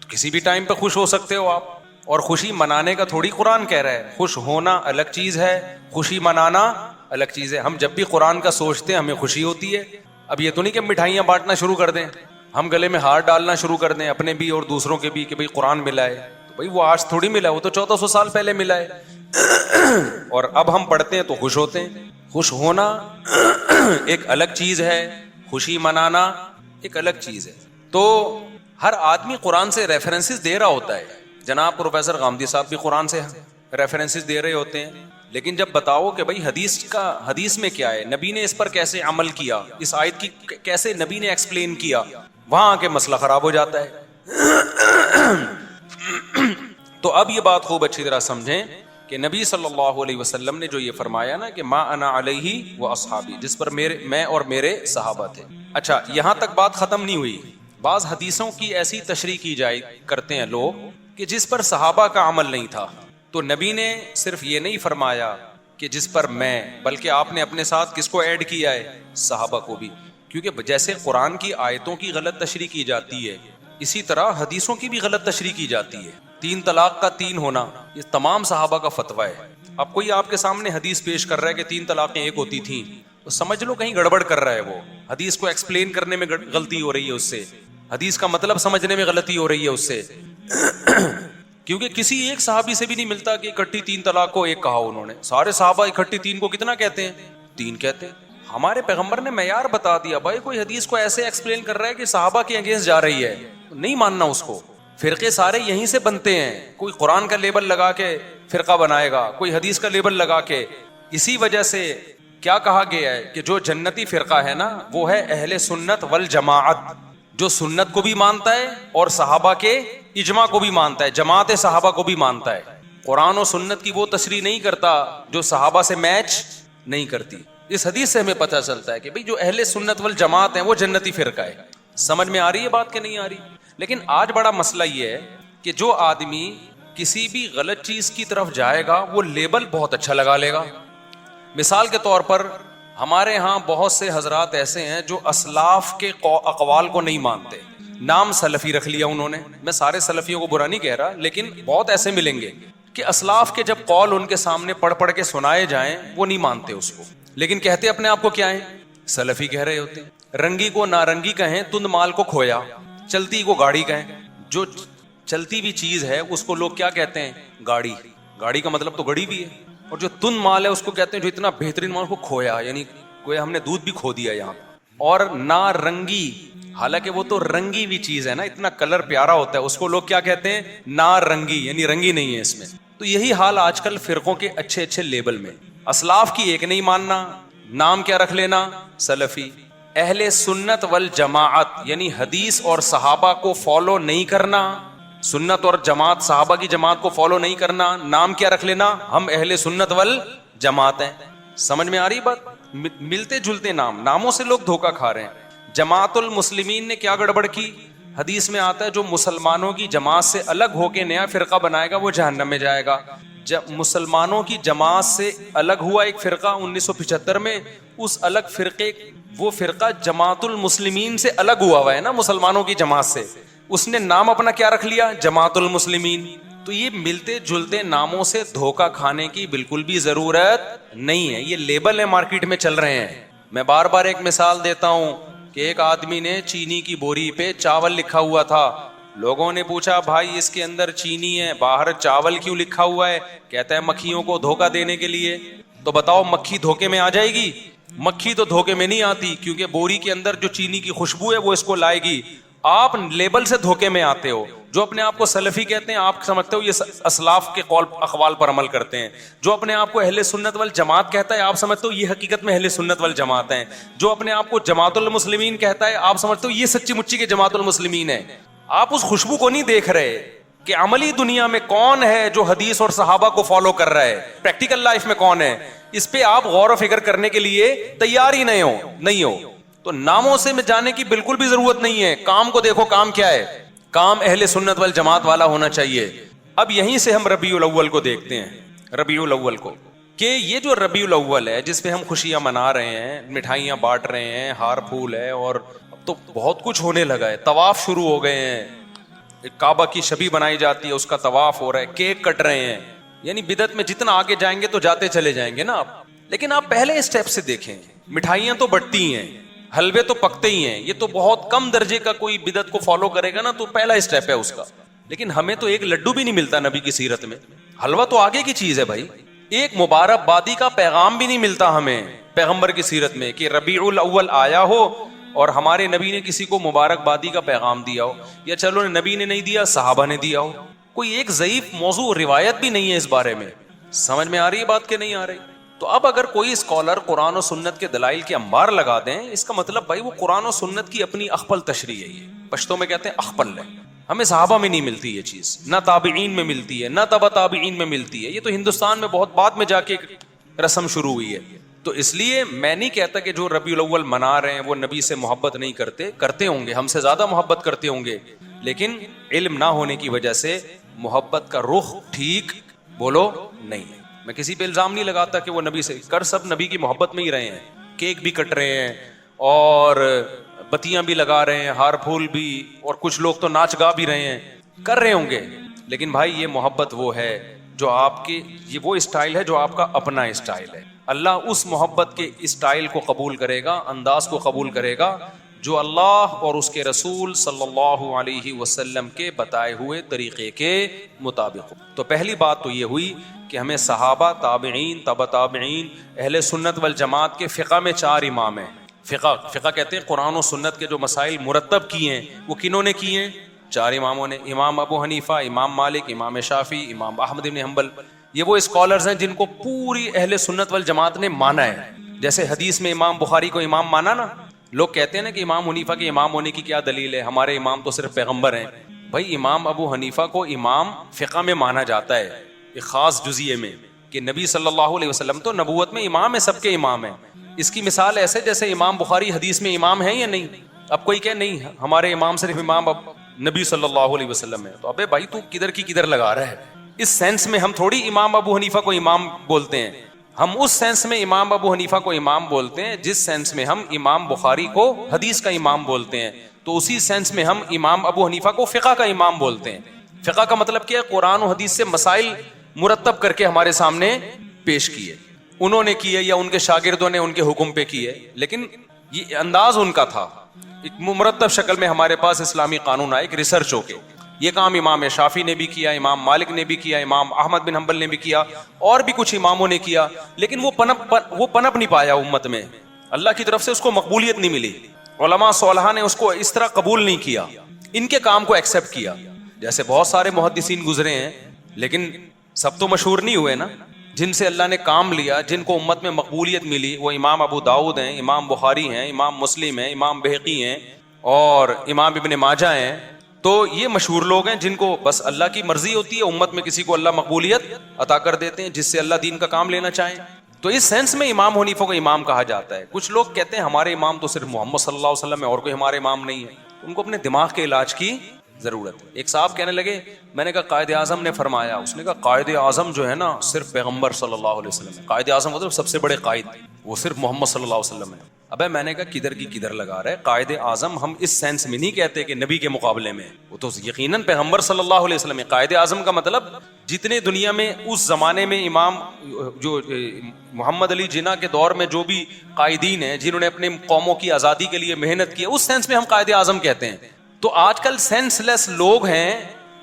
کسی بھی ٹائم پہ خوش ہو سکتے ہو آپ، اور خوشی منانے کا تھوڑی قرآن کہہ رہا ہے. خوش ہونا الگ چیز ہے، خوشی منانا الگ چیز ہے. ہم جب بھی قرآن کا سوچتے ہیں ہمیں خوشی ہوتی ہے. اب یہ تو نہیں کہ مٹھائیاں بانٹنا شروع کر دیں، ہم گلے میں ہار ڈالنا شروع کر دیں اپنے بھی اور دوسروں کے بھی کہ بھائی قرآن ملا ہے. تو بھائی وہ آج تھوڑی ملا، وہ تو 1400 سال پہلے ملا ہے. اور اب ہم پڑھتے ہیں تو خوش ہوتے ہیں. خوش ہونا ایک الگ چیز ہے، خوشی منانا ایک الگ چیز ہے. تو ہر آدمی قرآن سے ریفرنسز دے رہا ہوتا ہے. جناب پروفیسر غامدی صاحب بھی قرآن سے ریفرنسز دے رہے ہوتے ہیں، لیکن جب بتاؤ کہ بھائی حدیث میں کیا ہے، نبی نے اس پر کیسے عمل کیا، اس آیت کی کیسے نبی نے ایکسپلین کیا، وہاں آ کے مسئلہ خراب ہو جاتا ہے. تو اب یہ بات خوب اچھی طرح سمجھیں کہ نبی صلی اللہ علیہ وسلم نے جو یہ فرمایا نا کہ ما انا علیہ و اصحابی، جس پر میں اور میرے صحابہ تھے. اچھا یہاں تک بات ختم نہیں ہوئی. بعض حدیثوں کی ایسی تشریح کی جائے کرتے ہیں لوگ کہ جس پر صحابہ کا عمل نہیں تھا. تو نبی نے صرف یہ نہیں فرمایا کہ جس پر میں، بلکہ آپ نے اپنے ساتھ کس کو ایڈ کیا ہے؟ صحابہ کو بھی. کیونکہ جیسے قرآن کی آیتوں کی غلط تشریح کی جاتی ہے، اسی طرح حدیثوں کی بھی غلط تشریح کی جاتی ہے. 3 طلاق کا 3 ہونا یہ تمام صحابہ کا فتویٰ ہے. اب کوئی آپ کے سامنے حدیث پیش کر رہا ہے کہ 3 طلاقیں ایک ہوتی تھیں، تو سمجھ لو کہیں گڑبڑ کر رہا ہے. وہ حدیث کو ایکسپلین کرنے میں غلطی ہو رہی ہے، اس سے حدیث کا مطلب سمجھنے میں غلطی ہو رہی ہے اس سے. کیونکہ کسی ایک صحابی سے بھی نہیں ملتا کہ اکٹھی 3 طلاق کو ایک کہا انہوں نے. سارے صحابہ اکٹھی 3 کو کتنا کہتے ہیں؟ 3 کہتے ہیں. ہمارے پیغمبر نے معیار بتا دیا. بھائی کوئی حدیث کو ایسے ایکسپلین کر رہا ہے کہ صحابہ کے اگینسٹ جا رہی ہے، نہیں ماننا اس کو. فرقے سارے یہیں سے بنتے ہیں. کوئی قرآن کا لیبل لگا کے فرقہ بنائے گا، کوئی حدیث کا لیبل لگا کے. اسی وجہ سے کیا کہا گیا ہے کہ جو جنتی فرقہ ہے نا وہ ہے اہل سنت والجماعت، جو سنت کو بھی مانتا ہے اور صحابہ کے اجماع کو بھی مانتا ہے، جماعت صحابہ کو بھی مانتا ہے. قرآن و سنت کی وہ تشریح نہیں کرتا جو صحابہ سے میچ نہیں کرتی. اس حدیث سے ہمیں پتہ چلتا ہے کہ بھئی جو اہل سنت والجماعت ہیں وہ جنتی فرقہ ہے. سمجھ میں آ رہی ہے بات کہ نہیں آ رہی؟ لیکن آج بڑا مسئلہ یہ ہے کہ جو آدمی کسی بھی غلط چیز کی طرف جائے گا وہ لیبل بہت اچھا لگا لے گا. مثال کے طور پر ہمارے ہاں بہت سے حضرات ایسے ہیں جو اسلاف کے اقوال کو نہیں مانتے، نام سلفی رکھ لیا انہوں نے. میں سارے سلفیوں کو برا نہیں کہہ رہا، لیکن بہت ایسے ملیں گے کہ اسلاف کے جب قول ان کے سامنے پڑھ کے سنائے جائیں وہ نہیں مانتے اس کو، لیکن کہتے اپنے آپ کو کیا ہیں؟ سلفی کہہ رہے ہوتے ہیں. رنگی کو نارنگی کہیں، تند مال کو کھویا، چلتی کو گاڑی کہیں. جو چلتی بھی چیز ہے اس کو لوگ کیا کہتے ہیں؟ گاڑی. گاڑی کا مطلب تو گڑی بھی ہے. اور جو تند مال ہے اس کو کہتے ہیں جو اتنا بہترین مال کو کھویا، یعنی کوئی ہم نے دودھ بھی کھو دیا یہاں. اور نارنگی، حالانکہ وہ تو رنگی بھی چیز ہے نا، اتنا کلر پیارا ہوتا ہے، اس کو لوگ کیا کہتے ہیں؟ نارنگی، یعنی رنگی نہیں ہے اس میں. تو یہی حال آج کل فرقوں کے اچھے اچھے لیبل میں. اسلاف کی ایک نہیں ماننا، نام کیا رکھ لینا؟ سلفی. اہل سنت والجماعت یعنی حدیث اور صحابہ کو فالو نہیں کرنا، سنت اور جماعت، صحابہ کی جماعت کو فالو نہیں کرنا، نام کیا رکھ لینا؟ ہم اہل سنت والجماعت ہیں. سمجھ میں آ رہی بات؟ ملتے جلتے ناموں سے لوگ دھوکہ کھا رہے ہیں. جماعت المسلمین نے کیا گڑبڑ کی؟ حدیث میں آتا ہے جو مسلمانوں کی جماعت سے الگ ہو کے نیا فرقہ بنائے گا وہ جہنم میں جائے گا. جب مسلمانوں کی جماعت سے الگ ہوا ایک فرقہ 1975 میں، اس الگ فرقے وہ فرقہ جماعت المسلمین سے الگ ہوا ہے نا مسلمانوں کی جماعت سے، اس نے نام اپنا کیا رکھ لیا؟ جماعت المسلمین۔ تو یہ ملتے جلتے ناموں سے دھوکہ کھانے کی بالکل بھی ضرورت نہیں ہے، یہ لیبل ہے مارکیٹ میں چل رہے ہیں۔ میں بار بار ایک مثال دیتا ہوں کہ ایک آدمی نے چینی کی بوری پہ چاول لکھا ہوا تھا، لوگوں نے پوچھا بھائی اس کے اندر چینی ہے، باہر چاول کیوں لکھا ہوا ہے؟ کہتا ہے مکھیوں کو دھوکہ دینے کے لیے۔ تو بتاؤ مکھی دھوکے میں آ جائے گی؟ مکھی تو دھوکے میں نہیں آتی، کیونکہ بوری کے اندر جو چینی کی خوشبو ہے وہ اس کو لائے گی۔ آپ لیبل سے دھوکے میں آتے ہو۔ جو اپنے آپ کو سلفی کہتے ہیں آپ سمجھتے ہو یہ اسلاف کے قول اقوال پر عمل کرتے ہیں۔ جو اپنے آپ کو اہل سنت والجماعت کہتا ہے آپ سمجھتے ہو یہ حقیقت میں اہل سنت والجماعت ہیں۔ جو اپنے آپ کو جماعت المسلمین کہتا ہے آپ سمجھتے ہو یہ سچی مچی کے جماعت المسلمین ہے۔ آپ اس خوشبو کو نہیں دیکھ رہے کہ عملی دنیا میں کون ہے جو حدیث اور صحابہ کو فالو کر رہا ہے، پریکٹیکل لائف میں کون ہے، اس پہ آپ غور و فکر کرنے کے لیے تیار ہی نہیں ہو۔ تو ناموں سے میں جانے کی بالکل بھی ضرورت نہیں ہے، کام کو دیکھو کام کیا ہے، کام اہل سنت والجماعت والا ہونا چاہیے۔ اب یہیں سے ہم ربیع الاول کو دیکھتے ہیں، ربیع الاول کو، کہ یہ جو ربیع الاول ہے جس پہ ہم خوشیاں منا رہے ہیں، مٹھائیاں بانٹ رہے ہیں، ہار پھول ہے، اور اب تو بہت کچھ ہونے لگا ہے، طواف شروع ہو گئے ہیں، کعبہ کی شبیہ بنائی جاتی ہے، اس کا طواف ہو رہا ہے، کیک کٹ رہے ہیں، یعنی بدعت میں جتنا آگے جائیں گے تو جاتے چلے جائیں گے نا آپ۔ لیکن آپ پہلے اسٹیپ سے دیکھیں، مٹھائیاں تو بٹتی ہیں، حلوے تو پکتے ہی ہیں، یہ تو بہت کم درجے کا کوئی بدعت کو فالو کرے گا نا تو پہلا اسٹیپ ہے اس کا۔ لیکن ہمیں تو ایک لڈو بھی نہیں ملتا نبی کی سیرت میں، حلوہ تو آگے کی چیز ہے بھائی، ایک مبارک بادی کا پیغام بھی نہیں ملتا ہمیں پیغمبر کی سیرت میں کہ ربیع الاول آیا ہو اور ہمارے نبی نے کسی کو مبارک بادی کا پیغام دیا ہو، یا چلو نبی نے نہیں دیا صحابہ نے دیا ہو، کوئی ایک ضعیف موضوع روایت بھی نہیں ہے اس بارے میں۔ سمجھ میں آ رہی ہے بات کہ نہیں آ رہی؟ تو اب اگر کوئی اسکالر قرآن و سنت کے دلائل کے انبار لگا دیں، اس کا مطلب بھائی وہ قرآن و سنت کی اپنی اخپل تشریح ہے، یہ پشتوں میں کہتے ہیں اخپل ہے، ہمیں صحابہ میں نہیں ملتی یہ چیز، نہ تابعین میں ملتی ہے، نہ تبع تابعین میں ملتی ہے، یہ تو ہندوستان میں بہت بعد میں جا کے رسم شروع ہوئی ہے۔ تو اس لیے میں نہیں کہتا کہ جو ربیع الاول منا رہے ہیں وہ نبی سے محبت نہیں کرتے ہوں گے، ہم سے زیادہ محبت کرتے ہوں گے، لیکن علم نہ ہونے کی وجہ سے محبت کا رخ ٹھیک بولو نہیں ہے۔ میں کسی پہ الزام نہیں لگاتا کہ وہ نبی سے سب نبی کی محبت میں ہی رہے ہیں، کیک بھی کٹ رہے ہیں اور بتیاں بھی لگا رہے ہیں، ہار پھول بھی، اور کچھ لوگ تو ناچ گا بھی رہے ہیں، کر رہے ہوں گے، لیکن بھائی یہ محبت وہ ہے جو آپ کی، یہ وہ اسٹائل ہے جو آپ کا اپنا اسٹائل ہے۔ اللہ اس محبت کے اسٹائل کو قبول کرے گا، انداز کو قبول کرے گا جو اللہ اور اس کے رسول صلی اللہ علیہ وسلم کے بتائے ہوئے طریقے کے مطابق۔ تو پہلی بات تو یہ ہوئی کہ ہمیں صحابہ، تابعین، تبع تابعین، اہل سنت والجماعت کے فقہ میں 4 امام ہیں۔ فقہ کہتے ہیں قرآن و سنت کے جو مسائل مرتب کیے ہیں وہ کنہوں نے کیے ہیں؟ 4 اماموں نے، امام ابو حنیفہ، امام مالک، امام شافعی، امام احمد بن حنبل۔ یہ وہ اسکالرز ہیں جن کو پوری اہل سنت والجماعت نے مانا ہے۔ جیسے حدیث میں امام بخاری کو امام مانا نا، لوگ کہتے ہیں نا کہ امام حنیفہ کے امام ہونے کی کیا دلیل ہے، ہمارے امام تو صرف پیغمبر ہیں۔ بھائی امام ابو حنیفہ کو امام فقہ میں مانا جاتا ہے ایک خاص جزئیے میں، کہ نبی صلی اللہ علیہ وسلم تو نبوت میں امام ہے، سب کے امام ہیں۔ اس کی مثال ایسے جیسے امام بخاری حدیث میں امام ہے یا نہیں؟ اب کوئی کہ نہیں ہمارے امام صرف امام اب نبی صلی اللہ علیہ وسلم ہے، تو ابے بھائی تو کدھر کی کدھر لگا رہا ہے۔ اس سینس میں ہم تھوڑی امام ابو حنیفہ کو امام بولتے ہیں، ہم اس سینس میں امام ابو حنیفہ کو امام بولتے ہیں جس سینس میں ہم امام بخاری کو حدیث کا امام بولتے ہیں، تو اسی سینس میں ہم امام ابو حنیفہ کو فقہ کا امام بولتے ہیں۔ فقہ کا مطلب کیا ہے؟ قرآن و حدیث سے مسائل مرتب کر کے ہمارے سامنے پیش کیے، انہوں نے کیے یا ان کے شاگردوں نے ان کے حکم پہ کیے، لیکن یہ انداز ان کا تھا، ایک مرتب شکل میں ہمارے پاس اسلامی قانون آئے، ایک ریسرچ ہو کے۔ یہ کام امام شافعی نے بھی کیا، امام مالک نے بھی کیا، امام احمد بن حنبل نے بھی کیا، اور بھی کچھ اماموں نے کیا، لیکن وہ پنپ نہیں پایا امت میں، اللہ کی طرف سے اس کو مقبولیت نہیں ملی، علماء صالحہ نے اس کو اس طرح قبول نہیں کیا، ان کے کام کو ایکسیپٹ کیا۔ جیسے بہت سارے محدثین گزرے ہیں لیکن سب تو مشہور نہیں ہوئے نا، جن سے اللہ نے کام لیا، جن کو امت میں مقبولیت ملی، وہ امام ابو داؤد ہیں، امام بخاری ہیں، امام مسلم ہیں، امام بہقی ہیں، اور امام ابن ماجہ ہیں۔ تو یہ مشہور لوگ ہیں جن کو بس اللہ کی مرضی ہوتی ہے، امت میں کسی کو اللہ مقبولیت عطا کر دیتے ہیں جس سے اللہ دین کا کام لینا چاہیں۔ تو اس سینس میں امام حنیفہ کو امام کہا جاتا ہے۔ کچھ لوگ کہتے ہیں ہمارے امام تو صرف محمد صلی اللہ علیہ وسلم ہے اور کوئی ہمارے امام نہیں ہے، ان کو اپنے دماغ کے علاج کی ضرورت ہے. ایک صاحب کہنے لگے, میں نے کہا قائد اعظم نے فرمایا. اس نے کہا قائد اعظم جو ہے نا صرف پیغمبر صلی اللہ علیہ وسلم ہے. قائد اعظم مطلب سب سے بڑے قائد, وہ صرف محمد صلی اللہ علیہ وسلم ہے. ابے میں نے کہا کدھر کی کدھر لگا رہا ہے. قائد اعظم ہم اس سینس میں نہیں کہتے کہ نبی کے مقابلے میں, وہ تو یقیناً پیغمبر صلی اللہ علیہ وسلم ہے. قائد اعظم کا مطلب جتنے دنیا میں اس زمانے میں امام جو محمد علی جناح کے دور میں جو بھی قائدین ہیں جنہوں نے اپنے قوموں کی آزادی کے لیے محنت کی, اس سینس میں ہم قائد اعظم کہتے ہیں. تو آج کل سینس لیس لوگ ہیں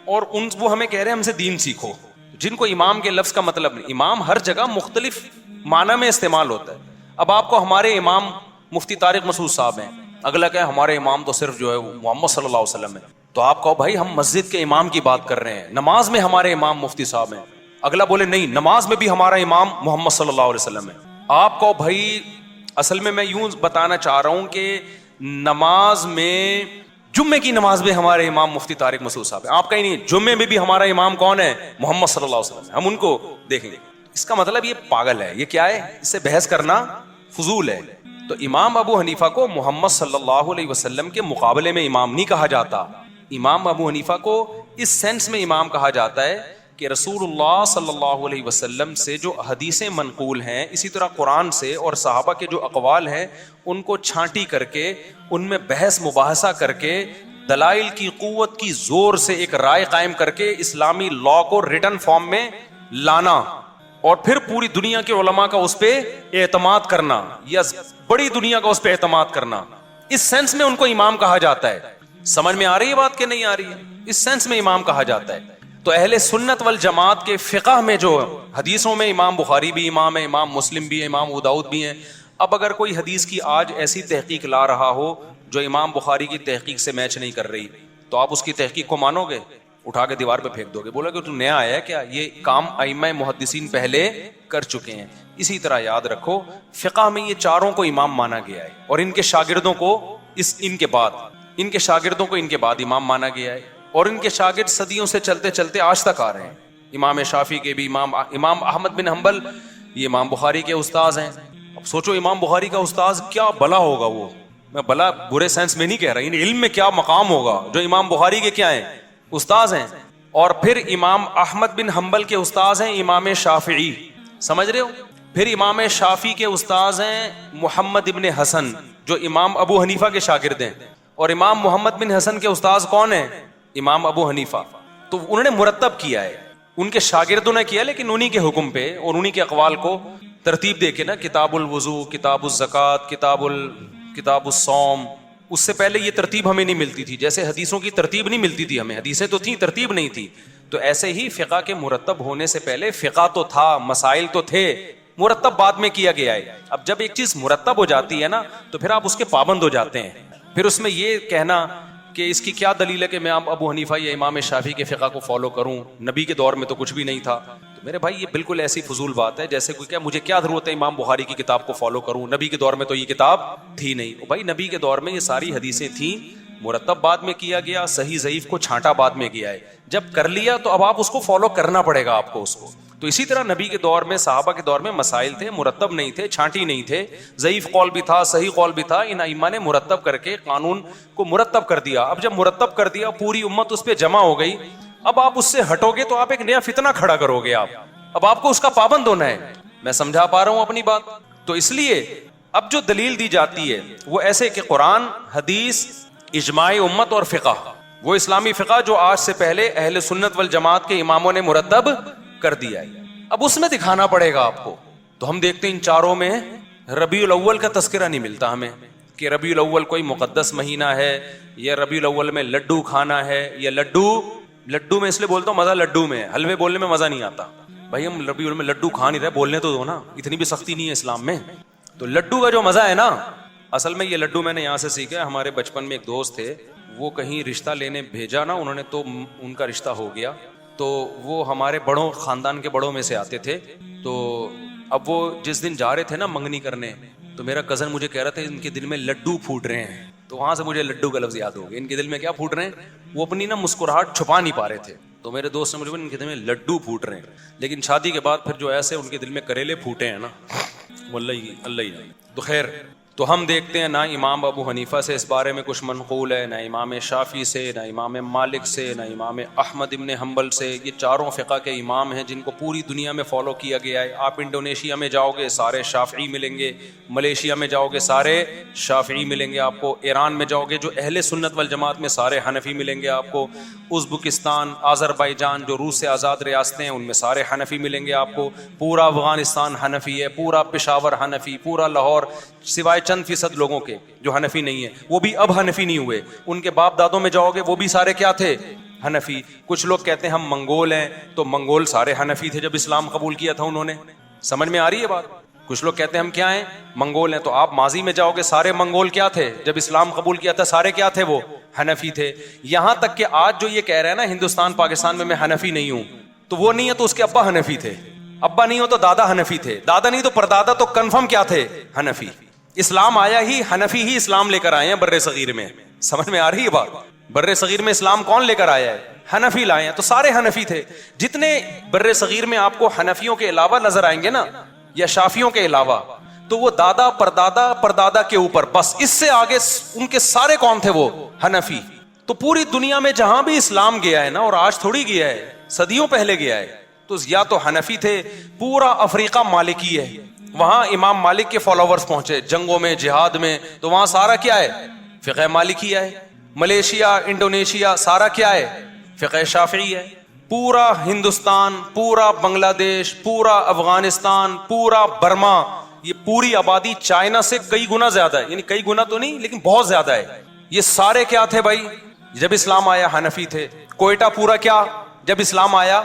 اور وہ ہمیں کہہ رہے ہیں ہم سے دین سیکھو, جن کو امام کے لفظ کا مطلب نہیں. امام ہر جگہ مختلف معنی میں استعمال ہوتا ہے. اب آپ کو ہمارے امام مفتی طارق مسعود صاحب ہیں, اگلا کہ ہمارے امام تو صرف جو ہے محمد صلی اللہ علیہ وسلم ہے. تو آپ کہو بھائی ہم مسجد کے امام کی بات کر رہے ہیں, نماز میں ہمارے امام مفتی صاحب ہیں. اگلا بولے نہیں, نماز میں بھی ہمارا امام محمد صلی اللہ علیہ وسلم ہے. آپ کہو بھائی اصل میں یوں بتانا چاہ رہا ہوں کہ نماز میں, جمعے کی نماز میں ہمارے امام مفتی طارق مسعود صاحب ہیں. آپ کہیں نہیں, جمعے میں بھی ہمارا امام کون ہے؟ محمد صلی اللہ علیہ وسلم, ہم ان کو دیکھیں گے. اس کا مطلب یہ پاگل ہے, یہ کیا ہے, اس سے بحث کرنا فضول ہے. تو امام ابو حنیفہ کو محمد صلی اللہ علیہ وسلم کے مقابلے میں امام نہیں کہا جاتا. امام ابو حنیفہ کو اس سینس میں امام کہا جاتا ہے کہ رسول اللہ صلی اللہ علیہ وسلم سے جو حدیثیں منقول ہیں, اسی طرح قرآن سے اور صحابہ کے جو اقوال ہیں ان کو چھانٹی کر کے, ان میں بحث مباحثہ کر کے, دلائل کی قوت کی زور سے ایک رائے قائم کر کے اسلامی لا کو ریٹن فارم میں لانا, اور پھر پوری دنیا کے علماء کا اس پہ اعتماد کرنا, یا بڑی دنیا کا اس پہ اعتماد کرنا. اس سینس میں ان کو امام کہا جاتا ہے. سمجھ میں آ رہی ہے بات کہ نہیں آ رہی ہے؟ اس سینس میں امام کہا جاتا ہے. تو اہل سنت والجماعت کے فقہ میں جو حدیثوں میں امام بخاری بھی امام ہے, امام مسلم بھی ہے, امام ابو داؤد بھی ہیں. اب اگر کوئی حدیث کی آج ایسی تحقیق لا رہا ہو جو امام بخاری کی تحقیق سے میچ نہیں کر رہی, تو آپ اس کی تحقیق کو مانو گے؟ اٹھا کے دیوار پہ پھینک دو گے, بولا کہ تو نیا آیا ہے کیا؟ یہ کام ائمہ محدثین پہلے کر چکے ہیں. اسی طرح یاد رکھو فقہ میں یہ چاروں کو امام مانا گیا ہے, اور ان کے شاگردوں کو ان کے شاگردوں کو ان کے بعد امام مانا گیا ہے, اور ان کے شاگرد صدیوں سے چلتے چلتے آج تک آ رہے ہیں. امام شافعی کے بھی امام احمد بن حنبل یہ امام بخاری کے استاذ ہیں. اب سوچو امام بخاری کا استاذ کیا بلا ہوگا, وہ میں بلا برے سینس میں نہیں کہہ رہا, علم میں کیا مقام ہوگا جو امام بخاری کے کیا ہیں, استاذ ہیں. اور پھر امام احمد بن حنبل کے استاذ ہیں امام شافعی, سمجھ رہے ہو. پھر امام شافعی کے استاذ ہیں محمد ابن حسن جو امام ابو حنیفہ کے شاگرد ہیں, اور امام محمد بن حسن کے استاذ کون ہیں؟ امام ابو حنیفہ. تو انہوں نے مرتب کیا ہے, ان کے شاگردوں نے کیا, لیکن انہی کے حکم پہ اور انہی کے اقوال کو ترتیب دے کے نا, کتاب الوضو, کتاب الزکوٰۃ, کتاب الصوم. اس سے پہلے یہ ترتیب ہمیں نہیں ملتی تھی, جیسے حدیثوں کی ترتیب نہیں ملتی تھی ہمیں, حدیثیں تو تھیں ترتیب نہیں تھی. تو ایسے ہی فقہ کے مرتب ہونے سے پہلے فقہ تو تھا, مسائل تو تھے, مرتب بعد میں کیا گیا ہے. اب جب ایک چیز مرتب ہو جاتی ہے نا تو پھر آپ اس کے پابند ہو جاتے ہیں. پھر اس میں یہ کہنا کہ اس کی کیا دلیل ہے کہ میں ابو حنیفہ یا امام شافعی کے فقہ کو فالو کروں, نبی کے دور میں تو کچھ بھی نہیں تھا. تو میرے بھائی یہ بالکل ایسی فضول بات ہے جیسے کوئی کہ مجھے کیا ضرورت ہے امام بخاری کی کتاب کو فالو کروں, نبی کے دور میں تو یہ کتاب تھی نہیں. بھائی نبی کے دور میں یہ ساری حدیثیں تھیں, مرتب بعد میں کیا گیا, صحیح ضعیف کو چھانٹا بعد میں کیا ہے. جب کر لیا تو اب آپ اس کو فالو کرنا پڑے گا آپ کو اس کو. تو اسی طرح نبی کے دور میں, صحابہ کے دور میں مسائل تھے, مرتب نہیں تھے, چھانٹی نہیں تھے, ضعیف قول بھی تھا, صحیح قول بھی تھا. ان ائمہ نے مرتب کر کے قانون کو مرتب کر دیا. اب جب مرتب کر دیا, پوری امت اس پہ جمع ہو گئی, اب آپ اس سے ہٹو گے تو آپ ایک نیا فتنہ کھڑا کرو گے. اب آپ کو اس کا پابند ہونا ہے. میں سمجھا پا رہا ہوں اپنی بات؟ تو اس لیے اب جو دلیل دی جاتی ہے وہ ایسے کہ قرآن, حدیث, اجماع امت اور فقہ, وہ اسلامی فقہ جو آج سے پہلے اہل سنت والجماعت کے اماموں نے مرتب کر دیا ہے. اب اس میں دکھانا پڑے گا آپ کو. تو ہم دیکھتے ہیں ان چاروں میں ربیع الاول کا تذکرہ نہیں ملتا ہمیں کہ ربیع الاول کوئی مقدس مہینہ ہے, یا ربیع الاول میں لڈو کھانا ہے, یا لڈو میں اس لیے بولتا ہوں مزہ لڈو میں ہے, حلوے بولنے میں مزہ نہیں آتا. بھائی ہم ربیع الاول میں لڈو کھا نہیں رہے, بولنے تو دو نا, اتنی بھی سختی نہیں ہے اسلام میں. تو لڈو کا جو مزہ ہے نا, اصل میں یہ لڈو میں نے یہاں سے سیکھا. ہمارے بچپن میں ایک دوست تھے, وہ کہیں رشتہ لینے بھیجا نا انہوں نے, تو ان کا رشتہ ہو گیا. تو وہ ہمارے بڑوں, خاندان کے بڑوں میں سے آتے تھے. تو اب وہ جس دن جا رہے تھے نا منگنی کرنے, تو میرا کزن مجھے کہہ رہا تھا ان کے دل میں لڈو پھوٹ رہے ہیں. تو وہاں سے مجھے لڈو کا لفظ یاد ہو گیا. ان کے دل میں کیا پھوٹ رہے ہیں؟ وہ اپنی نا مسکراہٹ چھپا نہیں پا رہے تھے. تو میرے دوست نے مجھے ان کے دل میں لڈو پھوٹ رہے ہیں. لیکن شادی کے بعد پھر جو ایسے ان کے دل میں کریلے پھوٹے ہیں نا, وہ اللہ ہی. تو خیر, تو ہم دیکھتے ہیں نہ امام ابو حنیفہ سے اس بارے میں کچھ منقول ہے، نہ امام شافعی سے، نہ امام مالک سے، نہ امام احمد ابن حنبل سے۔ یہ چاروں فقہ کے امام ہیں جن کو پوری دنیا میں فالو کیا گیا ہے۔ آپ انڈونیشیا میں جاؤ گے سارے شافعی ملیں گے، ملیشیا میں جاؤ گے سارے شافعی ملیں گے آپ کو، ایران میں جاؤ گے جو اہل سنت والجماعت میں سارے حنفی ملیں گے آپ کو، ازبکستان، آذربائیجان جو روس سے آزاد ریاستیں ہیں ان میں سارے حنفی ملیں گے آپ کو، پورا افغانستان حنفی ہے، پورا پشاور حنفی، پورا لاہور، سوائے چند فیصد لوگوں کے جو حنفی نہیں ہے، وہ بھی اب حنفی نہیں ہوئے، ان کے باپ دادوں میں جاؤ گے وہ بھی سارے کیا تھے؟ حنفی۔ کچھ لوگ کہتے ہیں ہم منگول ہیں، تو منگول سارے حنفی تھے جب اسلام قبول کیا تھا انہوں نے۔ سمجھ میں آ رہی ہے بات؟ کچھ لوگ کہتے ہیں ہم کیا ہیں؟ منگول ہیں، تو آپ ماضی میں جاؤ گے سارے منگول کیا تھے جب اسلام قبول کیا تھا؟ سارے کیا تھے؟ وہ حنفی تھے۔ یہاں تک کہ آج جو یہ کہہ رہے ہیں نا ہندوستان پاکستان میں حنفی نہیں ہوں، تو وہ نہیں ہے تو اس کے ابا حنفی تھے، ابا نہیں ہو تو دادا حنفی تھے، دادا نہیں تو پردادا تو کنفرم کیا تھے؟ حنفی۔ اسلام آیا ہی حنفی ہی اسلام لے کر آئے ہیں بر صغیر میں۔ سمجھ میں آ رہی ہے بات؟ بر صغیر میں اسلام کون لے کر آیا ہے؟ حنفی لائے ہیں، تو سارے حنفی تھے۔ جتنے بر صغیر میں آپ کو حنفیوں کے علاوہ نظر آئیں گے نا یا شافیوں کے علاوہ، تو وہ دادا پردادا پردادا کے اوپر، بس اس سے آگے ان کے سارے کون تھے؟ وہ حنفی۔ تو پوری دنیا میں جہاں بھی اسلام گیا ہے نا، اور آج تھوڑی گیا ہے، صدیوں پہلے گیا ہے، تو یا تو حنفی تھے۔ پورا افریقہ مالکی ہے، وہاں امام مالک کے فالوورز پہنچے جنگوں میں، جہاد میں، تو وہاں سارا کیا ہے؟ فقہ مالکی ہے۔ ملیشیا، انڈونیشیا، سارا کیا ہے؟ فقہ شافعی ہے۔ پورا ہندوستان، پورا بنگلہ دیش، پورا افغانستان، پورا برما، یہ پوری آبادی چائنا سے کئی گنا زیادہ ہے، یعنی کئی گنا تو نہیں لیکن بہت زیادہ ہے۔ یہ سارے کیا تھے بھائی جب اسلام آیا؟ حنفی تھے۔ کوئٹہ پورا کیا جب اسلام آیا؟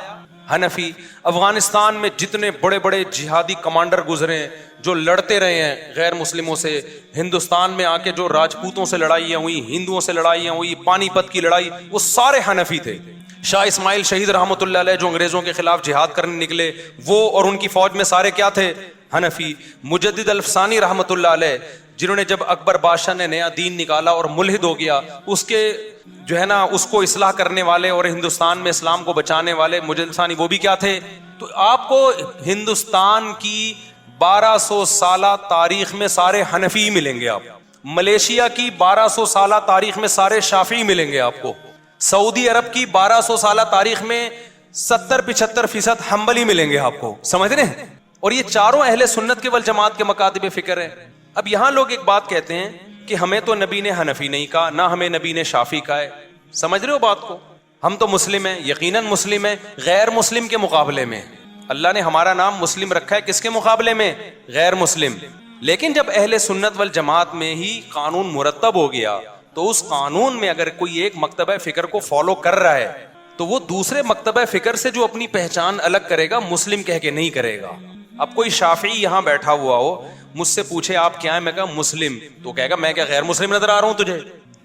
حنفی۔ افغانستان میں جتنے بڑے بڑے جہادی کمانڈر گزرے ہیں جو لڑتے رہے ہیں غیر مسلموں سے، ہندوستان میں آ کے جو راجپوتوں سے لڑائیاں ہوئی، ہندوؤں سے لڑائیاں ہوئی، پانی پت کی لڑائی، وہ سارے حنفی تھے۔ شاہ اسماعیل شہید رحمۃ اللہ علیہ جو انگریزوں کے خلاف جہاد کرنے نکلے، وہ اور ان کی فوج میں سارے کیا تھے؟ حنفی۔ مجدد الفسانی رحمۃ اللہ علیہ جنہوں نے جب اکبر بادشاہ نے نیا دین نکالا اور ملحد ہو گیا، اس کے جو ہے نا اس کو اصلاح کرنے والے اور ہندوستان میں اسلام کو بچانے والے مجدد ثانی، وہ بھی کیا تھے؟ تو آپ کو ہندوستان کی 1200 سالہ تاریخ میں سارے حنفی ملیں گے، آپ ملیشیا کی 1200 سالہ تاریخ میں سارے شافعی ملیں گے آپ کو، سعودی عرب کی 1200 سالہ تاریخ میں 70-75% حنبلی ملیں گے آپ کو۔ سمجھ رہے ہیں؟ اور یہ چاروں اہل سنت کے والجماعت کے مکاتب فکر ہیں۔ اب یہاں لوگ ایک بات کہتے ہیں کہ ہمیں تو نبی نے حنفی نہیں کہا، نہ ہمیں نبی نے شافعی کہا ہے۔ سمجھ رہے ہو بات کو؟ ہم تو مسلم ہیں، یقیناً مسلم ہیں، غیر مسلم کے مقابلے میں۔ اللہ نے ہمارا نام مسلم رکھا ہے کس کے مقابلے میں؟ غیر مسلم۔ لیکن جب اہل سنت والجماعت میں ہی قانون مرتب ہو گیا تو اس قانون میں اگر کوئی ایک مکتبہ فکر کو فالو کر رہا ہے تو وہ دوسرے مکتبہ فکر سے جو اپنی پہچان الگ کرے گا مسلم کہہ کے نہیں کرے گا۔ اب کوئی شافعی یہاں بیٹھا ہوا ہو، مجھ سے پوچھے آپ کیا ہیں، میں کہا مسلم، تو کہے گا میں کیا غیر مسلم نظر آ رہا ہوں تجھے؟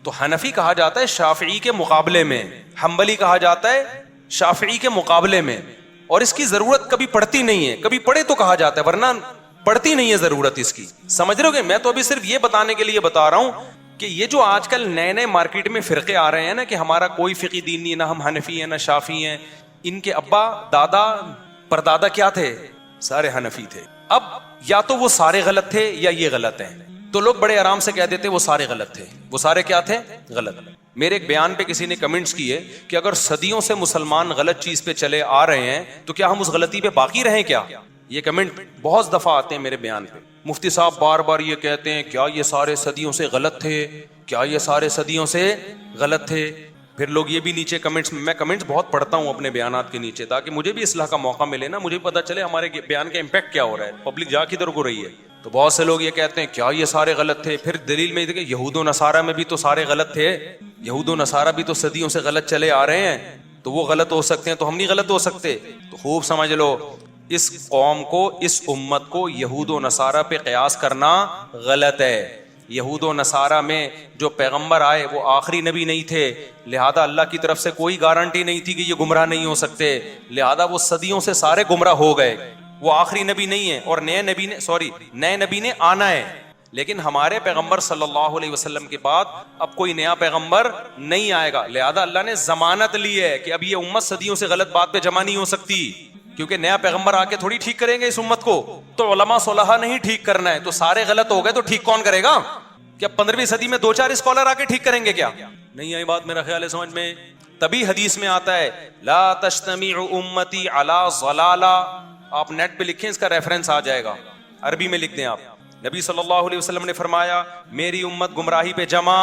تو حنفی کہا جاتا ہے شافعی کے مقابلے میں، حنبلی کہا جاتا ہے شافعی کے مقابلے میں، اور اس کی ضرورت کبھی پڑتی نہیں ہے، کبھی پڑھے تو کہا جاتا ہے ورنہ پڑتی نہیں ہے ضرورت اس کی۔ سمجھ رہے ہو؟ کہ میں تو ابھی صرف یہ بتانے کے لیے بتا رہا ہوں کہ یہ جو آج کل نئے نئے مارکیٹ میں فرقے آ رہے ہیں نا کہ ہمارا کوئی فقہی دین نہیں، نہ ہم حنفی ہیں نہ شافعی ہیں، ان کے ابا دادا پردادا کیا تھے؟ سارے حنفی تھے۔ اب یا تو وہ سارے غلط تھے یا یہ غلط ہیں، تو لوگ بڑے آرام سے کہہ دیتے وہ سارے غلط تھے۔ وہ سارے کیا تھے؟ غلط۔ میرے ایک بیان پہ کسی نے کمنٹس کیے کہ اگر صدیوں سے مسلمان غلط چیز پہ چلے آ رہے ہیں تو کیا ہم اس غلطی پہ باقی رہیں کیا؟ یہ کمنٹ بہت دفعہ آتے ہیں میرے بیان پہ۔ مفتی صاحب بار بار یہ کہتے ہیں کیا یہ سارے صدیوں سے غلط تھے، کیا یہ سارے صدیوں سے غلط تھے؟ پھر لوگ یہ بھی نیچے کمنٹس میں کمنٹس بہت پڑھتا ہوں اپنے بیانات کے نیچے تاکہ مجھے بھی اصلاح کا موقع ملے نا، مجھے پتہ چلے ہمارے بیان کا امپیکٹ کیا ہو رہا ہے، پبلک جا کدھر کو رہی ہے۔ تو بہت سے لوگ یہ کہتے ہیں کیا یہ سارے غلط تھے؟ پھر دلیل میں کہ یہود و نصارہ میں بھی تو سارے غلط تھے، یہود و نصارہ بھی تو صدیوں سے غلط چلے آ رہے ہیں، تو وہ غلط ہو سکتے ہیں تو ہم نہیں غلط ہو سکتے؟ تو خوب سمجھ لو، اس قوم کو، اس امت کو یہود و نصارہ پہ قیاس کرنا غلط ہے۔ یہود و نصارہ میں جو پیغمبر آئے وہ آخری نبی نہیں تھے، لہذا اللہ کی طرف سے کوئی گارنٹی نہیں تھی کہ یہ گمراہ نہیں ہو سکتے، لہذا وہ صدیوں سے سارے گمراہ ہو گئے۔ وہ آخری نبی نہیں ہے اور نئے نبی نے آنا ہے، لیکن ہمارے پیغمبر صلی اللہ علیہ وسلم کے بعد اب کوئی نیا پیغمبر نہیں آئے گا، لہذا اللہ نے ضمانت لی ہے کہ اب یہ امت صدیوں سے غلط بات پہ جمع نہیں ہو سکتی۔ کیونکہ نیا پیغمبر آ کے تھوڑی ٹھیک کریں گے اس امت کو, تو علماء صلحاء نہیں ٹھیک کرنا ہے, تو سارے غلط ہو گئے تو ٹھیک کون کرے گا؟ کیا 15ویں صدی میں 2-4 اسکالر آ کے ٹھیک کریں گے؟ کیا نہیں آئی بات میرا خیال ہے سمجھ میں. تبھی حدیث میں آتا ہے لا تجتمع امتی علی ضلالہ, آپ نیٹ پہ لکھیں, اس کا ریفرنس آ جائے گا, عربی میں لکھ دیں آپ. نبی صلی اللہ علیہ وسلم نے فرمایا میری امت گمراہی پہ جمع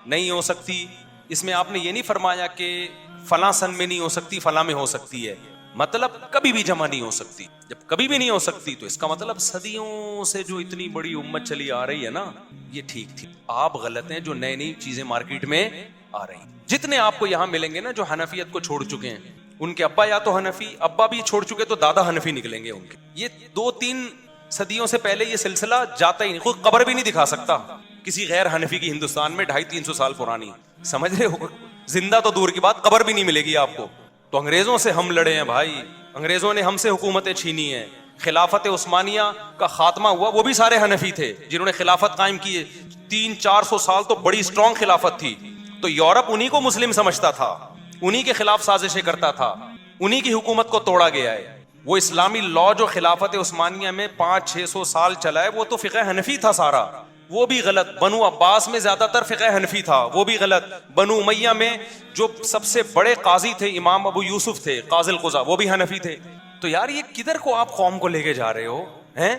نہیں ہو سکتی. اس میں آپ نے یہ نہیں فرمایا کہ فلاں سن میں نہیں ہو سکتی, فلاں میں ہو سکتی ہے, مطلب کبھی بھی جمع نہیں ہو سکتی. جب کبھی بھی نہیں ہو سکتی تو اس کا مطلب صدیوں سے جو اتنی بڑی امت چلی آ رہی ہے نا, یہ ٹھیک تھی. آپ غلط ہیں جو نئی نئی چیزیں مارکیٹ میں آ رہی ہیں. جتنے آپ کو یہاں ملیں گے نا جو حنفیت کو چھوڑ چکے ہیں, ان کے ابا یا تو حنفی, ابا بھی چھوڑ چکے تو دادا حنفی نکلیں گے ان کے. یہ 2-3 صدیوں سے پہلے یہ سلسلہ جاتا ہی نہیں, کوئی قبر بھی نہیں دکھا سکتا کسی غیر حنفی کی ہندوستان میں 250-300 سال پرانی, سمجھ رہے ہو؟ زندہ تو دور کی بات, قبر بھی نہیں ملے گی آپ کو. تو انگریزوں سے ہم لڑے ہیں بھائی, انگریزوں نے ہم سے حکومتیں چھینی ہیں. خلافت عثمانیہ کا خاتمہ ہوا, وہ بھی سارے حنفی تھے جنہوں نے خلافت قائم کی. 300-400 سال تو بڑی اسٹرانگ خلافت تھی. تو یورپ انہی کو مسلم سمجھتا تھا, انہی کے خلاف سازشیں کرتا تھا, انہی کی حکومت کو توڑا گیا ہے. وہ اسلامی لا جو خلافت عثمانیہ میں 500-600 سال چلا ہے, وہ تو فقہ حنفی تھا سارا, وہ بھی غلط. بنو عباس میں زیادہ تر فقہ حنفی تھا, وہ بھی غلط. بنو امیہ میں جو سب سے بڑے قاضی تھے امام ابو یوسف تھے, قاضی القضاء, وہ بھی حنفی تھے. تو یار یہ کدھر کو آپ قوم کو لے کے جا رہے ہو ہیں؟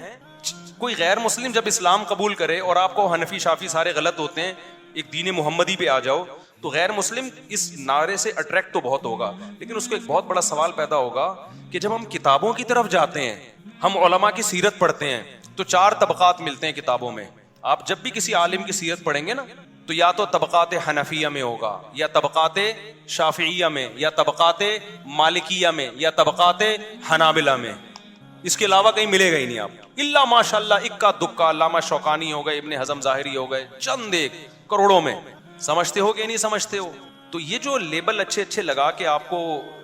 کوئی غیر مسلم جب اسلام قبول کرے اور آپ کو حنفی شافی سارے غلط ہوتے ہیں, ایک دین محمدی پہ آ جاؤ, تو غیر مسلم اس نعرے سے اٹریکٹ تو بہت ہوگا, لیکن اس کو ایک بہت بڑا سوال پیدا ہوگا کہ جب ہم کتابوں کی طرف جاتے ہیں, ہم علماء کی سیرت پڑھتے ہیں, تو 4 طبقات ملتے ہیں کتابوں میں. آپ جب بھی کسی عالم کی سیرت پڑھیں گے نا, تو یا تو طبقات حنفیہ میں ہوگا, یا طبقات شافعیہ میں, یا طبقات مالکیہ میں, یا طبقات حنابلہ میں. اس کے علاوہ کہیں ملے گا ہی نہیں آپ, الا ماشاء اللہ اکا دکا. علامہ شوکانی ہو گئے, ابن حزم ظاہری ہو گئے, چند ایک کروڑوں میں. سمجھتے ہو کہ نہیں سمجھتے ہو؟ تو یہ جو لیبل اچھے اچھے لگا کے آپ کو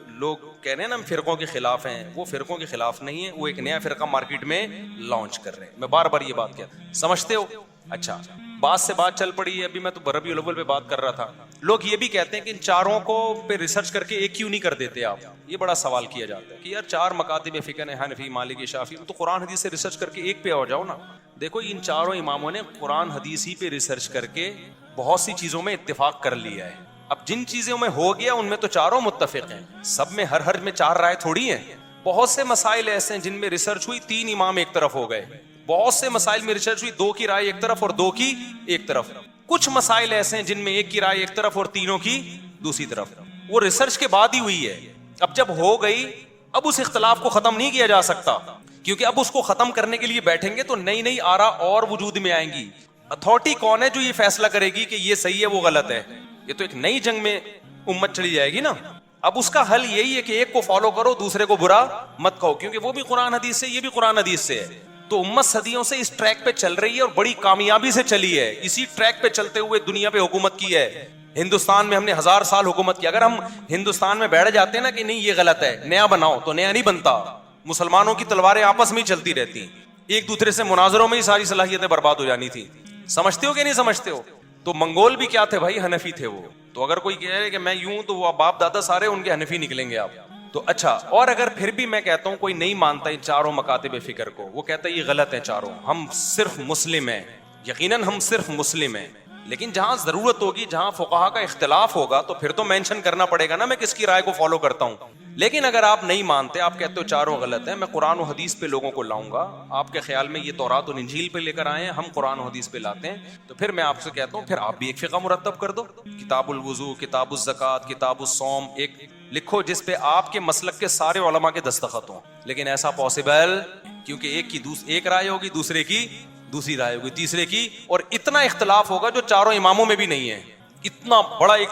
لوگ کہہ رہے ہیں نا ہم فرقوں کے خلاف ہیں, وہ فرقوں کے خلاف نہیں ہے, وہ ایک نیا فرقہ مارکیٹ میں لانچ کر رہے ہیں. میں بار بار یہ بات کہتا ہوں, سمجھتے ہو؟ اچھا, بات سے بات چل پڑی ہے. ابھی میں تو ربیع الاول پہ بات کر رہا تھا. لوگ یہ بھی کہتے ہیں کہ ان چاروں کو پہ ریسرچ کر کے ایک کیوں نہیں کر دیتے آپ؟ یہ بڑا سوال کیا جاتا ہے کہ یار 4 مکاتب فقہ ہیں, حنفی, مالکی, شافعی, تو قرآن حدیث سے ریسرچ کر کے ایک پہ آ جاؤ نا. دیکھو ان چاروں اماموں نے قرآن حدیث ہی پہ ریسرچ کر کے بہت سی چیزوں میں اتفاق کر لیا ہے. اب جن چیزوں میں ہو گیا ان میں تو چاروں متفق ہیں, سب میں ہر میں 4 رائے تھوڑی ہیں. بہت سے مسائل ایسے ہیں جن میں ریسرچ ہوئی 3 امام ایک طرف ہو گئے. بہت سے مسائل میں ریسرچ ہوئی 2 کی رائے ایک طرف اور 2 کی ایک طرف. کچھ مسائل ایسے ہیں جن میں 1 کی رائے ایک طرف اور تینوں کی دوسری طرف. وہ ریسرچ کے بعد ہی ہوئی ہے. اب جب ہو گئی, اب اس اختلاف کو ختم نہیں کیا جا سکتا, کیونکہ اب اس کو ختم کرنے کے لیے بیٹھیں گے تو نئی نئی آراء اور وجود میں آئیں گی. اتھارٹی کون ہے جو یہ فیصلہ کرے گی کہ یہ صحیح ہے وہ غلط ہے؟ یہ تو ایک نئی جنگ میں امت چلی جائے گی نا. اب اس کا حل یہی ہے کہ ایک کو فالو کرو, دوسرے کو برا مت کہو, کیونکہ وہ بھی قرآن حدیث سے, یہ بھی قرآن حدیث سے ہے. تو امت صدیوں سے اس ٹریک پہ چل رہی ہے اور بڑی کامیابی سے چلی ہے. اسی ٹریک پہ چلتے ہوئے دنیا پہ حکومت کی ہے. ہندوستان میں ہم نے 1000 سال حکومت کی. اگر ہم ہندوستان میں بیٹھ جاتے ہیں نا کہ نہیں یہ غلط ہے, نیا بناؤ, تو نیا نہیں بنتا. مسلمانوں کی تلواریں آپس میں ہی چلتی رہتی, ایک دوسرے سے مناظروں میں ہی ساری صلاحیتیں برباد ہو جانی تھی. سمجھتے ہو کہ نہیں سمجھتے ہو؟ تو منگول بھی کیا تھے بھائی؟ حنفی تھے وہ. تو اگر کوئی کہہ رہے کہ میں یوں, تو وہ باپ دادا سارے ان کے حنفی نکلیں گے آپ. تو اچھا, اور اگر پھر بھی میں کہتا ہوں کوئی نہیں مانتا ان چاروں مکاتب فکر کو, وہ کہتا ہے یہ غلط ہے چاروں, ہم صرف مسلم ہیں, یقیناً ہم صرف مسلم ہیں, لیکن جہاں ضرورت ہوگی, جہاں فقہا کا اختلاف ہوگا, تو پھر تو مینشن کرنا پڑے گا نا میں کس کی رائے کو فالو کرتا ہوں. لیکن اگر آپ نہیں مانتے, آپ کہتے ہو چاروں غلط ہیں, میں قرآن و حدیث پہ لوگوں کو لاؤں گا. آپ کے خیال میں یہ تورات و انجیل پہ لے کر آئے ہیں, ہم قرآن و حدیث پہ لاتے ہیں, تو پھر میں آپ سے کہتا ہوں پھر آپ بھی ایک فقہ مرتب کر دو. کتاب الوضو, کتاب الزکات, کتاب الصوم ایک لکھو جس پہ آپ کے مسلک کے سارے علماء کے دستخط ہوں. لیکن ایسا پاسبل, کیونکہ ایک رائے ہوگی, دوسرے کی دوسری رائے ہوگی, تیسرے کی, اور اتنا اختلاف ہوگا جو چاروں اماموں میں بھی نہیں ہے. اتنا بڑا ایک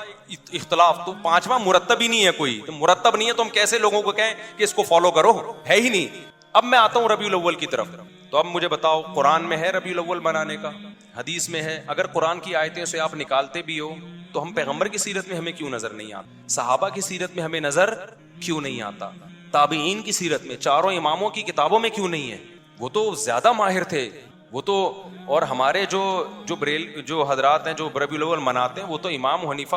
اختلاف, تو 5واں مرتب ہی نہیں ہے کوئی. تو مرتب نہیں ہے تو ہم کیسے لوگوں کو کہیں کہ اس کو فالو کرو؟ ہے ہی نہیں. اب میں آتا ہوں ربیع الاول کی طرف. تو اب مجھے بتاؤ, قرآن میں ہے ربیع الاول منانے کا؟ حدیث میں ہے. اگر قرآن کی آیتیں سے آپ نکالتے بھی ہو, تو ہم پیغمبر کی سیرت میں ہمیں کیوں نظر نہیں آتا؟ صحابہ کی سیرت میں ہمیں نظر کیوں نہیں آتا؟ تابعین کی سیرت میں, چاروں اماموں کی کتابوں میں کیوں نہیں ہے؟ وہ تو زیادہ ماہر تھے وہ تو. اور ہمارے جو حضرات ہیں جو ربیع الاول مناتے ہیں, وہ تو امام حنیفہ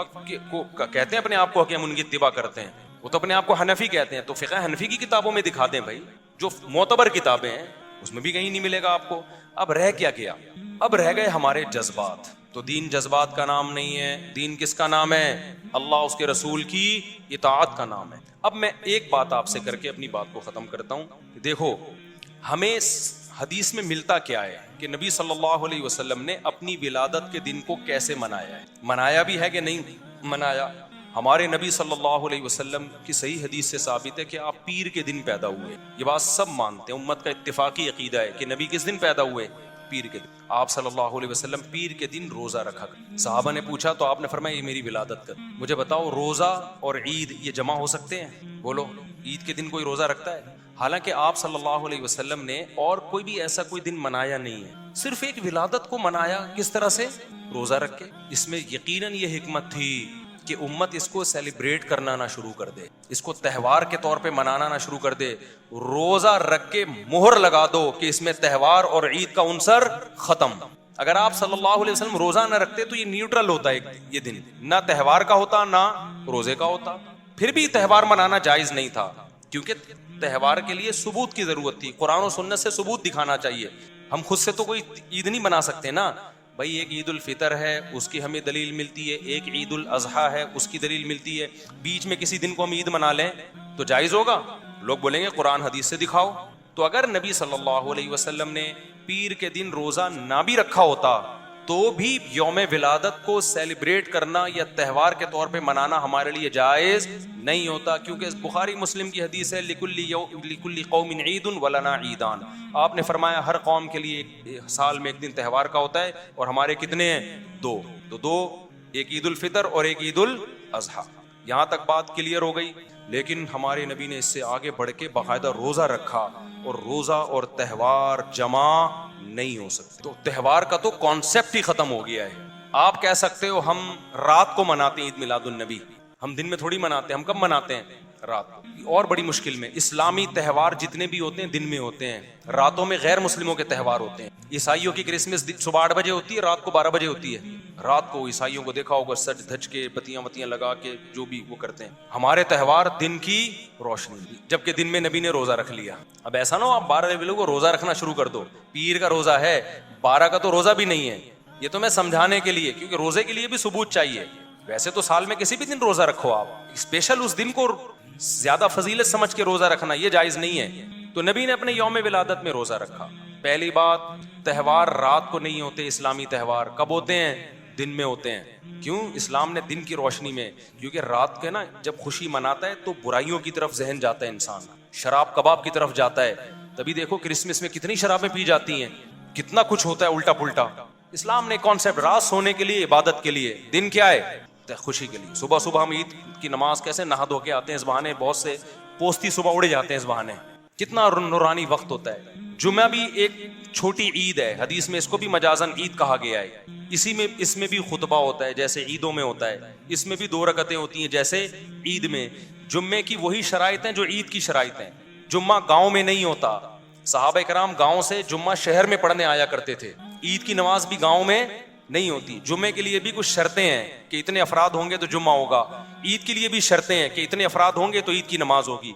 کو کہتے ہیں اپنے آپ کو کہ ہم ان کی اتباع کرتے ہیں. وہ تو اپنے آپ کو حنفی کہتے ہیں, تو فقہ حنفی کی کتابوں میں دکھا دیں بھائی, جو معتبر کتابیں ہیں اس میں بھی کہیں نہیں ملے گا آپ کو. اب رہ کیا گیا؟ اب رہ گئے ہمارے جذبات. تو دین جذبات کا نام نہیں ہے, دین کس کا نام ہے؟ اللہ اس کے رسول کی اطاعت کا نام ہے. اب میں ایک بات آپ سے کر کے اپنی بات کو ختم کرتا ہوں. دیکھو ہمیں حدیث میں ملتا کیا ہے کہ نبی صلی اللہ علیہ وسلم نے اپنی ولادت کے دن کو کیسے منایا ہے, منایا بھی ہے کہ نہیں منایا. ہمارے نبی صلی اللہ علیہ وسلم کی صحیح حدیث سے ثابت ہے کہ آپ پیر کے دن پیدا ہوئے. یہ بات سب مانتے ہیں, امت کا اتفاقی عقیدہ ہے کہ نبی کس دن پیدا ہوئے؟ پیر کے دن. آپ صلی اللہ علیہ وسلم پیر کے دن روزہ رکھا. صحابہ نے پوچھا تو آپ نے فرمایا یہ میری ولادت کا. مجھے بتاؤ روزہ اور عید یہ جمع ہو سکتے ہیں؟ بولو, عید کے دن کوئی روزہ رکھتا ہے؟ حالانکہ آپ صلی اللہ علیہ وسلم نے اور کوئی بھی ایسا کوئی دن منایا نہیں ہے, صرف ایک ولادت کو منایا. کس طرح سے؟ روزہ رکھ کے. اس میں یقیناً یہ حکمت تھی کہ امت اس کو سیلیبریٹ کرنا نہ شروع کر دے, اس کو تہوار کے طور پہ منانا نہ شروع کر دے. روزہ رکھ کے مہر لگا دو کہ اس میں تہوار اور عید کا عنصر ختم. اگر آپ صلی اللہ علیہ وسلم روزہ نہ رکھتے تو یہ نیوٹرل ہوتا ہے, یہ دن نہ تہوار کا ہوتا نہ روزے کا ہوتا. پھر بھی تہوار منانا جائز نہیں تھا, کیونکہ تہوار کے لیے ثبوت کی ضرورت تھی. قرآن و سنت سے ثبوت دکھانا چاہیے. ہم خود سے تو کوئی عید نہیں بنا سکتے نا بھائی. ایک عید الفطر ہے, اس کی ہمیں دلیل ملتی ہے. ایک عید الاضحیٰ ہے, اس کی دلیل ملتی ہے. بیچ میں کسی دن کو ہم عید منا لیں تو جائز ہوگا؟ لوگ بولیں گے قرآن حدیث سے دکھاؤ. تو اگر نبی صلی اللہ علیہ وسلم نے پیر کے دن روزہ نہ بھی رکھا ہوتا تو بھی یوم ولادت کو سیلیبریٹ کرنا یا تہوار کے طور پہ منانا ہمارے لیے جائز نہیں ہوتا, کیونکہ بخاری مسلم کی حدیث ہے لکل قوم عید ولنا عیدان. آپ نے فرمایا ہر قوم کے لیے سال میں ایک دن تہوار کا ہوتا ہے, اور ہمارے کتنے ہیں؟ دو. تو دو, ایک عید الفطر اور ایک عید الاضحیٰ. یہاں تک بات کلیئر ہو گئی. لیکن ہمارے نبی نے اس سے آگے بڑھ کے باقاعدہ روزہ رکھا, اور روزہ اور تہوار جمع نہیں ہو سکتے. تو تہوار کا تو کانسیپٹ ہی ختم ہو گیا ہے. آپ کہہ سکتے ہو ہم رات کو مناتے ہیں عید میلاد النبی, ہم دن میں تھوڑی مناتے ہیں. ہم کب مناتے ہیں؟ رات کو. اور بڑی مشکل میں اسلامی تہوار جتنے بھی ہوتے ہیں دن میں ہوتے ہیں, راتوں میں غیر مسلموں کے تہوار ہوتے ہیں. عیسائیوں کی کرسمس صبح 8 بجے ہوتی ہے, رات کو 12 بجے ہوتی ہے. رات کو عیسائیوں کو دیکھا ہوگا سج دھج کے بتیاں وتیاں لگا کے جو بھی وہ کرتے ہیں. ہمارے تہوار دن کی روشنی, جبکہ دن میں نبی نے روزہ رکھ لیا. اب ایسا نہ ہو آپ 12 بجے کو روزہ رکھنا شروع کر دو. پیر کا روزہ ہے, 12 کا تو روزہ بھی نہیں ہے. یہ تو میں سمجھانے کے لیے, کیونکہ روزے کے لیے بھی ثبوت چاہیے. ویسے تو سال میں کسی بھی دن روزہ رکھو آپ, اسپیشل اس دن کو زیادہ فضیلت سمجھ کے روزہ رکھنا یہ جائز نہیں ہے. تو نبی نے اپنے یوم ولادت میں روزہ رکھا. پہلی بات, تہوار رات کو نہیں ہوتے. اسلامی تہوار کب ہوتے ہیں؟ دن میں ہوتے ہیں. کیوں؟ اسلام نے دن کی روشنی میں, کیونکہ رات کے نا جب خوشی مناتا ہے تو برائیوں کی طرف ذہن جاتا ہے انسان, شراب کباب کی طرف جاتا ہے. تبھی دیکھو کرسمس میں کتنی شرابیں پی جاتی ہیں, کتنا کچھ ہوتا ہے الٹا پلٹا. اسلام نے کانسیپٹ رات سونے کے لیے, عبادت کے لیے, دن کیا ہے؟ خوشی کے لیے. صبح صبح ہم عید کی نماز کیسے نہا دھو کے آتے ہیں اس بہانے, بہت سے پوستی صبح اڑے جاتے ہیں اس بہانے. کتنا نورانی وقت ہوتا ہے. جمعہ بھی ایک چھوٹی عید ہے, حدیث میں اس کو بھی مجازن عید کہا گیا ہے. اس میں بھی خطبہ ہوتا ہے جیسے عیدوں میں ہوتا ہے. اس میں بھی 2 رکعتیں ہوتی ہیں جیسے عید میں. جمعے کی وہی شرائط ہیں جو عید کی شرائط ہیں. جمعہ گاؤں میں نہیں ہوتا. صحابہ کرام گاؤں سے جمعہ شہر میں پڑھنے آیا کرتے تھے. عید کی نماز بھی گاؤں میں نہیں ہوتی. جمعے کے لیے بھی کچھ شرطیں ہیں کہ اتنے افراد ہوں گے تو جمعہ ہوگا. عید کے لیے بھی شرطیں ہیں کہ اتنے افراد ہوں گے تو عید کی نماز ہوگی.